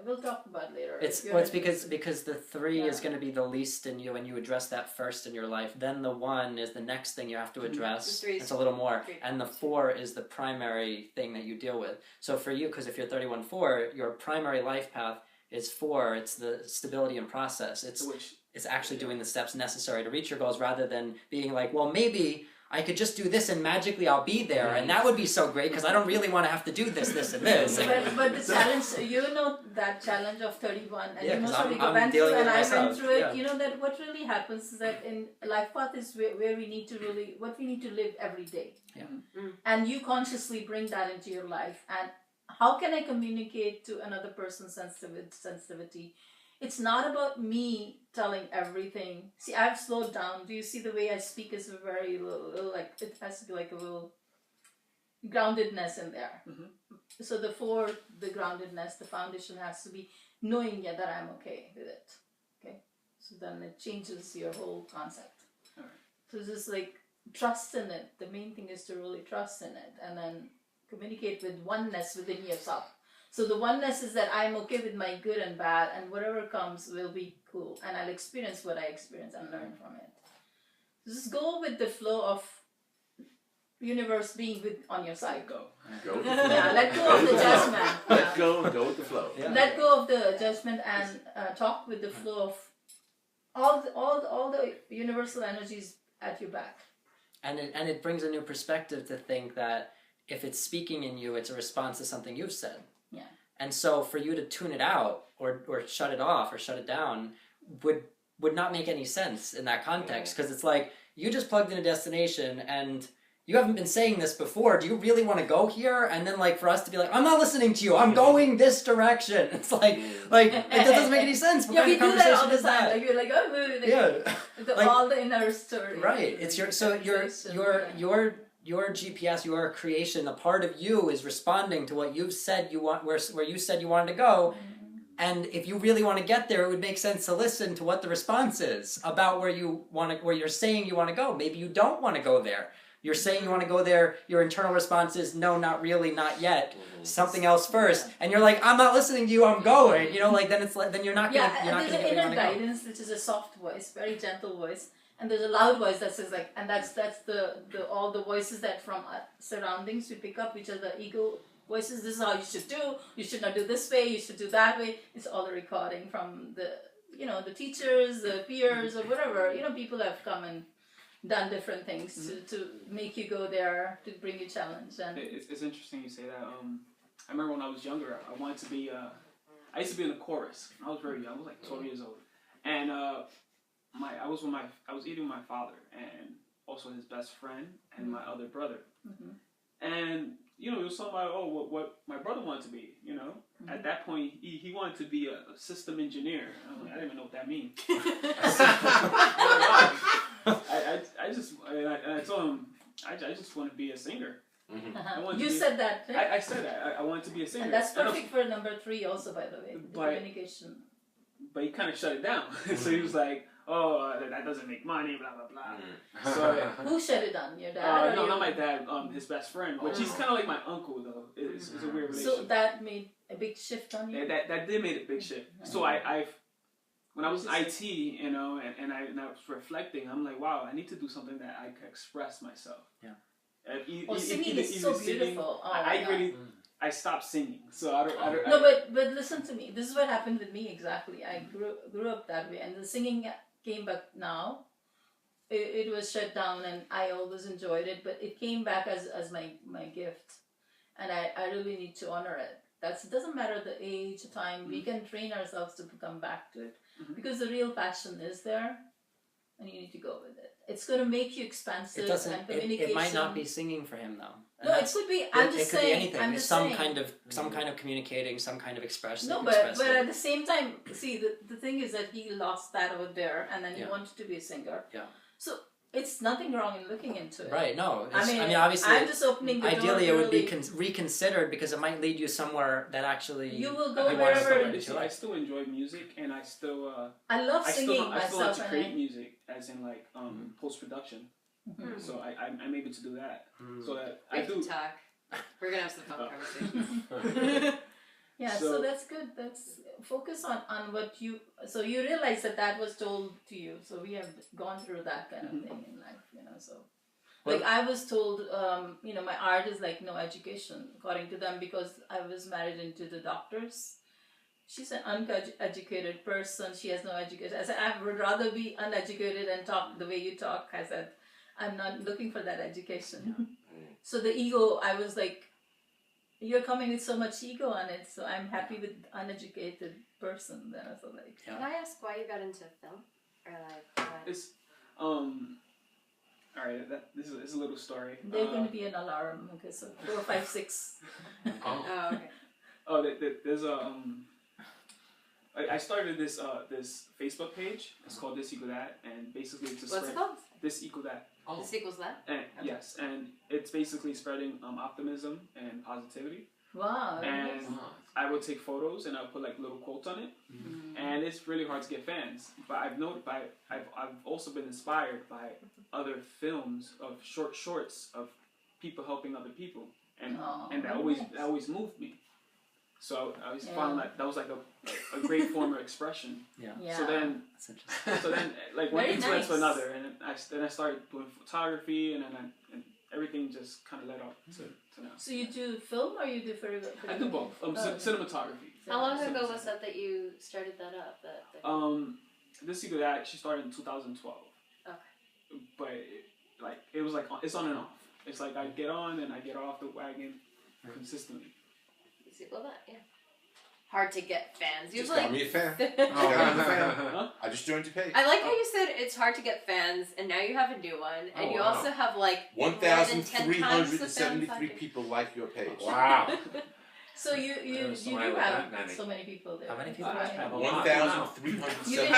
B: We'll talk about it later.
A: It's because the 3 is going to be the least in you, and you address that first in your life. Then the 1 is the next thing you have to address. It's a little more, and the 4 is the primary thing that you deal with. So for you, because if you're 31-4, your primary life path is 4. It's the stability and process. It's actually doing the steps necessary to reach your goals, rather than being like, well, maybe I could just do this and magically I'll be there, and that would be so great because I don't really want to have to do this, and this.
B: But the challenge, that challenge of 31, and you most probably went
A: through it,
B: and I went through it. Yeah. You know that what really happens is that in life path is where we need to what we need to live every day.
A: Yeah.
B: And you consciously bring that into your life. And how can I communicate to another person's sensitivity? It's not about me telling everything. See, I've slowed down. Do you see the way I speak is a very little, like, it has to be like a little groundedness in there. So the groundedness, the foundation has to be knowing that I'm okay with it. Okay? So then it changes your whole concept.
F: Right.
B: So it's just like trust in it. The main thing is to really trust in it and then communicate with oneness within yourself. So the oneness is that I'm okay with my good and bad, and whatever comes will be cool, and I'll experience what I experience and learn from it. So just go with the flow of universe being on your side.
F: Go.
D: Go with the
B: Yeah, let go of the judgment.
D: Let
B: Yeah.
D: go and go with the flow.
A: Yeah.
B: Let go of the judgment and talk with the flow of all the universal energies at your back.
A: And it brings a new perspective to think that if it's speaking in you, it's a response to something you've said.
B: Yeah.
A: And so for you to tune it out or shut it off or shut it down would not make any sense in that context, because it's like you just plugged in a destination and you haven't been saying this before. Do you really want to go here? And then like for us to be like, I'm not listening to you. I'm going this direction. It's like it doesn't make any sense. What
B: Yeah,
A: kind
B: we
A: of
B: do that all
A: conversation
B: the
A: is
B: time.
A: that?
B: Like you're like, oh, like,
A: Yeah. Like-
B: all the inner story.
A: Right. It's your your GPS, your creation, a part of you is responding to what you've said you want, where you said you wanted to go. And if you really want to get there, it would make sense to listen to what the response is about where you're saying you want to go. Maybe you don't want to go there. You're saying you want to go there. Your internal response is no, not really, not yet. Something else first, and you're like, I'm not listening to you. I'm going. Then you're not gonna. You're not
B: there's
A: gonna
B: an
A: get where you
B: inner
A: want to go.
B: guidance, which is a soft voice, very gentle voice, and there's a loud voice that says like, and that's the all the voices that from surroundings we pick up, which are the ego voices. This is how you should do. You should not do this way. You should do that way. It's all the recording from the teachers, the peers, or whatever. People have come and done different things to make you go there, to bring you challenge. And
F: It's interesting you say that. I remember when I was younger, I wanted to be. I used to be in the chorus. I was very young. I was like 12 years old, and I was eating with my father and also his best friend and my other brother, and it was something like, what my brother wanted to be. At that point he wanted to be a system engineer. I didn't even know what that means. I told him I just want to be a singer.
B: you said that, right?
F: I said that I wanted to be a singer,
B: and that's perfect for number 3 also, by the way, the communication.
F: But he kind of shut it down. So he was like, "Oh, that doesn't make money, blah blah blah." So
B: who shut it down? Your dad?
F: no, not my dad. His best friend, which he's kind of like my uncle though. It's a weird relationship.
B: So that made a big shift on you.
F: That did make a big shift. So when I was in IT, and I was reflecting, I'm like, wow, I need to do something that I can express myself.
A: Yeah.
B: Singing is so beautiful.
F: I stopped singing, so I don't.
B: No, but listen to me. This is what happened with me exactly. I grew up that way, and the singing came back now. It was shut down, and I always enjoyed it, but it came back as my gift, and I really need to honor it. It doesn't matter the age, time. We can train ourselves to come back to it, because the real passion is there, and you need to go with it. It's going to make you expansive and communication.
A: It might not be singing for him though.
B: No, it could be. I'm just saying.
A: It could be anything.
B: I'm
A: It's
B: just
A: some
B: saying.
A: some kind of communicating, some kind of expressing.
B: No, but at the same time, see, the thing is that he lost that over there, and then he wanted to be a singer.
A: Yeah.
B: So it's nothing wrong in looking into it.
A: Right. No.
B: I mean,
A: obviously,
B: I'm just opening the door.
A: ideally, it would be
B: really.
A: reconsidered, because it might lead you somewhere that actually
B: You will go
A: you want to
B: wherever.
A: go into.
F: I still enjoy music, and I still.
B: I love singing
F: I still like
B: myself,
F: to
B: and
F: create music, as in like post production.
B: Mhm.
F: So I'm able to do that. So that
G: We
F: I
G: can
F: do.
G: talk. We're gonna have some fun conversations.
B: Yeah, so that's good. That's focus on what you. So you realize that was told to you. So we have gone through that kind of thing in life, So, like I was told, my art is like no education, according to them, because I was married into the doctors. She's an uneducated person. She has no education. I said I would rather be uneducated and talk the way you talk. I said I'm not looking for that education. So the ego, I was like, you're coming with so much ego on it, so I'm happy with uneducated person. Then I was like,
G: Can I ask why you got into film? Or like,
F: It's all right. This is a little story.
B: there's going to be an alarm. Okay, so 4, 5, 6.
G: oh, okay.
F: Oh, there's a I started this Facebook page. It's called This Equal That, and basically it's a
G: What's
F: spread.
G: it called?
F: This Equal That.
G: Oh. This equals that?
F: And, yes, and it's basically spreading optimism and positivity.
B: Wow.
F: And I would take photos and I'll put like little quotes on it, and it's really hard to get fans. But I've also been inspired by other films of shorts of people helping other people, and that always moved me. So I always found that was like a great form of expression.
B: Yeah.
F: So then like one
B: Very
F: influence
B: nice.
F: for another, and then I started doing photography, and then everything just kind of led up to now.
B: So you do film or you do for?
F: I do both. Cinematography.
C: How long ago was that you started that up?
F: This secret actually started in 2012.
C: Okay.
F: But it was like it's on and off. It's like I get on and I get off the wagon consistently.
C: Well, that hard to get fans.
D: Just
C: Usually,
D: got me a fan.
F: Huh?
D: I just joined your page.
C: I like how you said it's hard to get fans, and now you have a new one, and you also have like
D: 1,373 people like your page.
E: Wow.
B: So you do have so many people there.
A: How many people?
F: I have
D: 1,373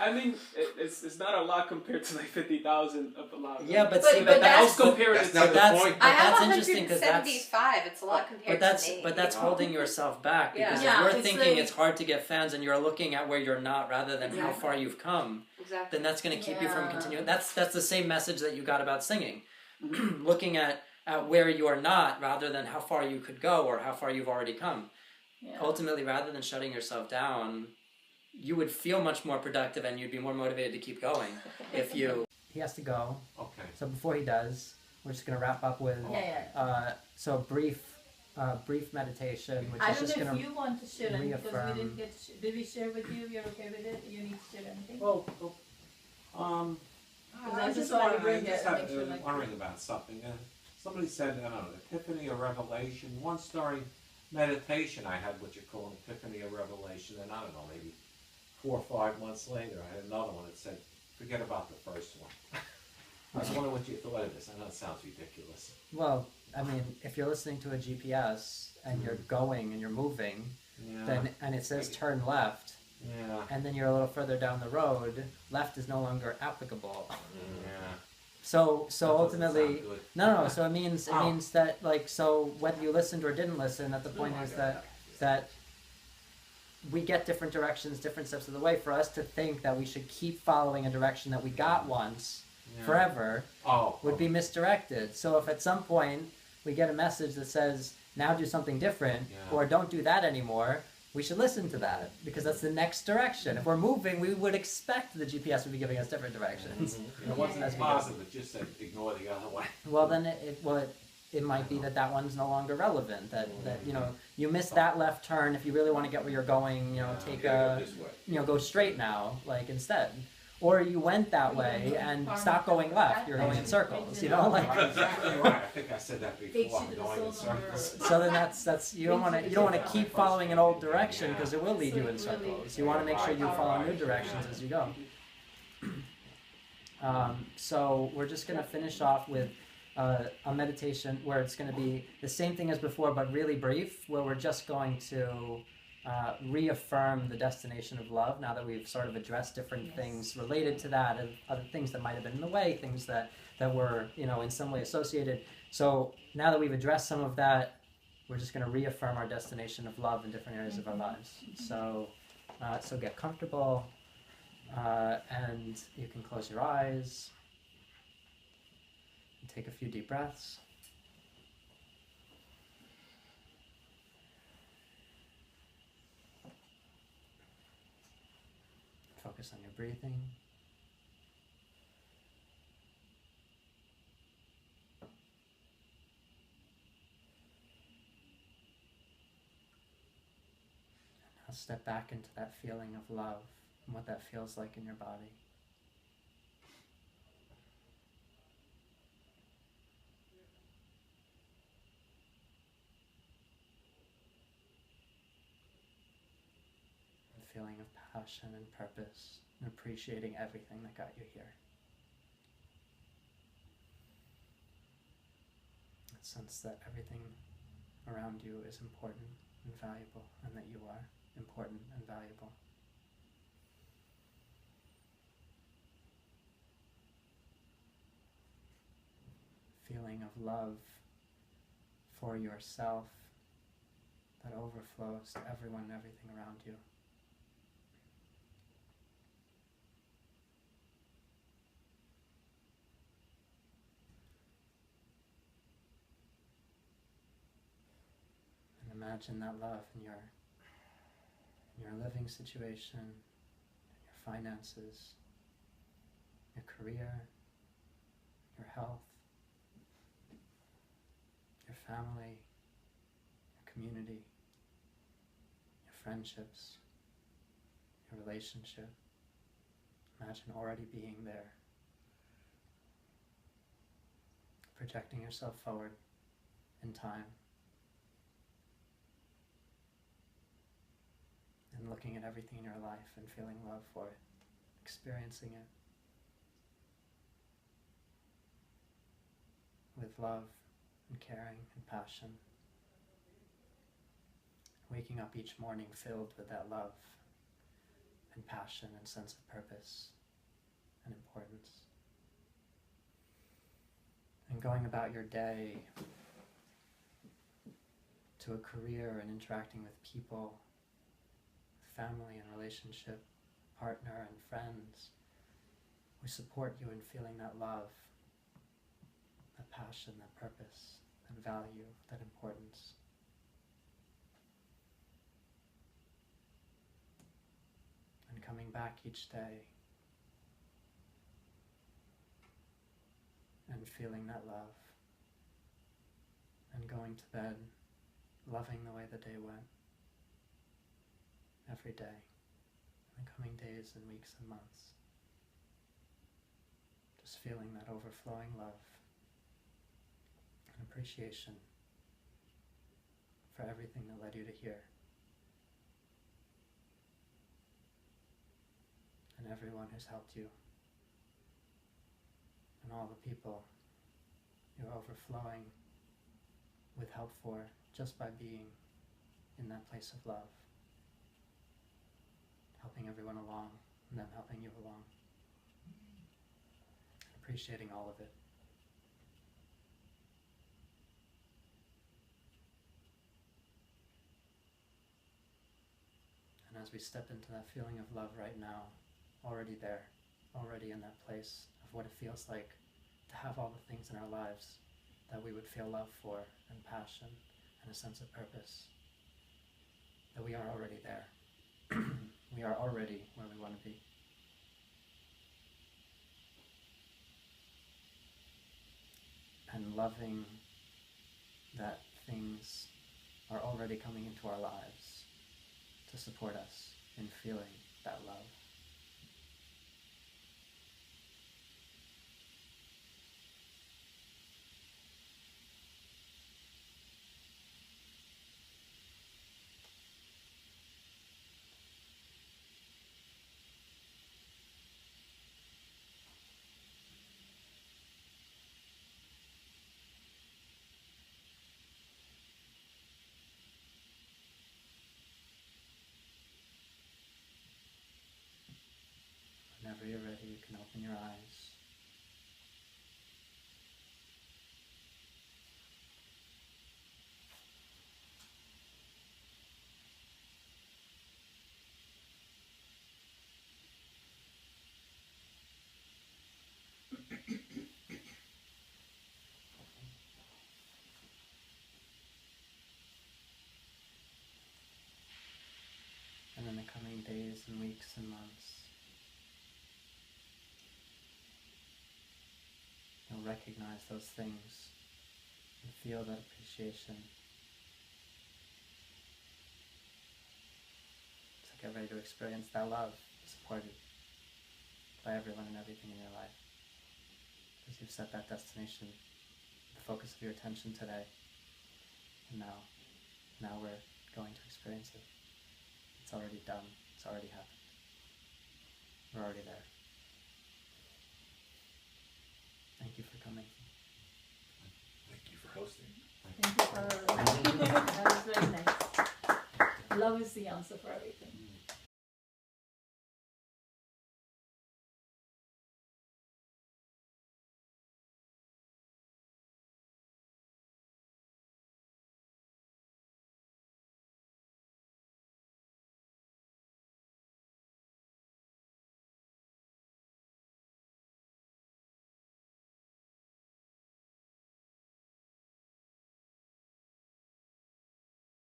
F: I mean, it's not a lot compared to like 50,000 of a lot.
A: Yeah, but
F: that's compared
D: that's
F: to
D: not the point.
C: I have
A: that's interesting because that's
C: 175. It's a lot compared to me.
A: But that's holding yourself back because
B: Yeah,
A: if you're
B: it's
A: thinking
B: like-
A: it's hard to get fans and you're looking at where you're not rather than how far you've come,
C: Exactly.
A: then that's going to keep you from
B: Yeah.
A: continuing. That's the same message that you got about singing. Looking at where you are not rather than how far you could go or how far you've already come.
B: Yeah.
A: Ultimately, rather than shutting yourself down, you would feel much more productive and you'd be more motivated to keep going if you... He has to go.
E: Okay.
A: So before he does, we're just going to wrap up with so brief meditation, which
B: I
A: is
B: don't
A: just
B: know
A: going
B: if you want to share anything because we
A: reaffirm-
B: didn't get. Did we share with you? You're okay with it? You need to share anything?
E: Well,
B: I just want to bring it and make sure, like-
E: wondering about something. Somebody said, I don't know, epiphany or revelation. One story meditation I had, what you call an epiphany or revelation, and I don't know, maybe 4 or 5 months later, I had another one that said, forget about the first one. I was wondering what you thought of this. I know it sounds ridiculous.
A: Well, I mean, if you're listening to a GPS and you're going and you're moving, then and it says turn left, and then you're a little further down the road, left is no longer applicable. So ultimately, no. So it means that so whether you listened or didn't listen, that the point is that we get different directions, different steps of the way. For us to think that we should keep following a direction that we got once forever would be misdirected. So if at some point we get a message that says now do something different or don't do that anymore, we should listen to that because that's the next direction. If we're moving, we would expect the GPS would be giving us different directions.
E: It wasn't as positive, it just said ignore the other one.
A: Well, then it might be that one's no longer relevant. That you missed that left turn. If you really want to get where you're going, take go straight now, instead. Or you went that way and stop going left. You're going in circles.
E: Exactly right. I think I said that before. I'm going in circles.
A: So then that's you don't want to keep following an old direction because it will lead you in circles. You want to make sure you follow new directions as you go. So we're just going to finish off with a meditation where it's going to be the same thing as before, but really brief, where we're just going to reaffirm the destination of love now that we've sort of addressed different things related to that and other things that might have been in the way, things that were in some way associated. So now that we've addressed some of that, we're just going to reaffirm our destination of love in different areas of our lives. So get comfortable and you can close your eyes and take a few deep breaths. Focus on your breathing. Now step back into that feeling of love and what that feels like in your body. Feeling of passion and purpose and appreciating everything that got you here. A sense that everything around you is important and valuable and that you are important and valuable. Feeling of love for yourself that overflows to everyone and everything around you. Imagine that love in your living situation, your finances, your career, your health, family, your community, your friendships, your relationship. Imagine already being there, projecting yourself forward in time, and looking at everything in your life and feeling love for it, experiencing it with love and caring and passion, waking up each morning filled with that love and passion and sense of purpose and importance. And going about your day to a career and interacting with people, family and relationship, partner and friends who support you in feeling that love, that passion, that purpose, that value, that importance. And coming back each day and feeling that love and going to bed loving the way the day went every day in the coming days and weeks and months. Just feeling that overflowing love and appreciation for everything that led you to here. And everyone who's helped you, and all the people you're overflowing with help for just by being in that place of love, helping everyone along and them helping you along, appreciating all of it. And as we step into that feeling of love right now, already there, already in that place of what it feels like to have all the things in our lives that we would feel love for and passion and a sense of purpose, that we are already there. We are already where we want to be. And loving that things are already coming into our lives to support us in feeling that love. Whenever you're ready, you can open your eyes. And in the coming days and weeks and months, you'll recognize those things and feel that appreciation. So get ready to experience that love, supported by everyone and everything in your life. Because you've set that destination, the focus of your attention today, and now we're going to experience it. It's already done, it's already happened. We're already there. Thank you for coming.
D: Thank you for hosting.
B: Thank you for that was very nice. Love is the answer for everything.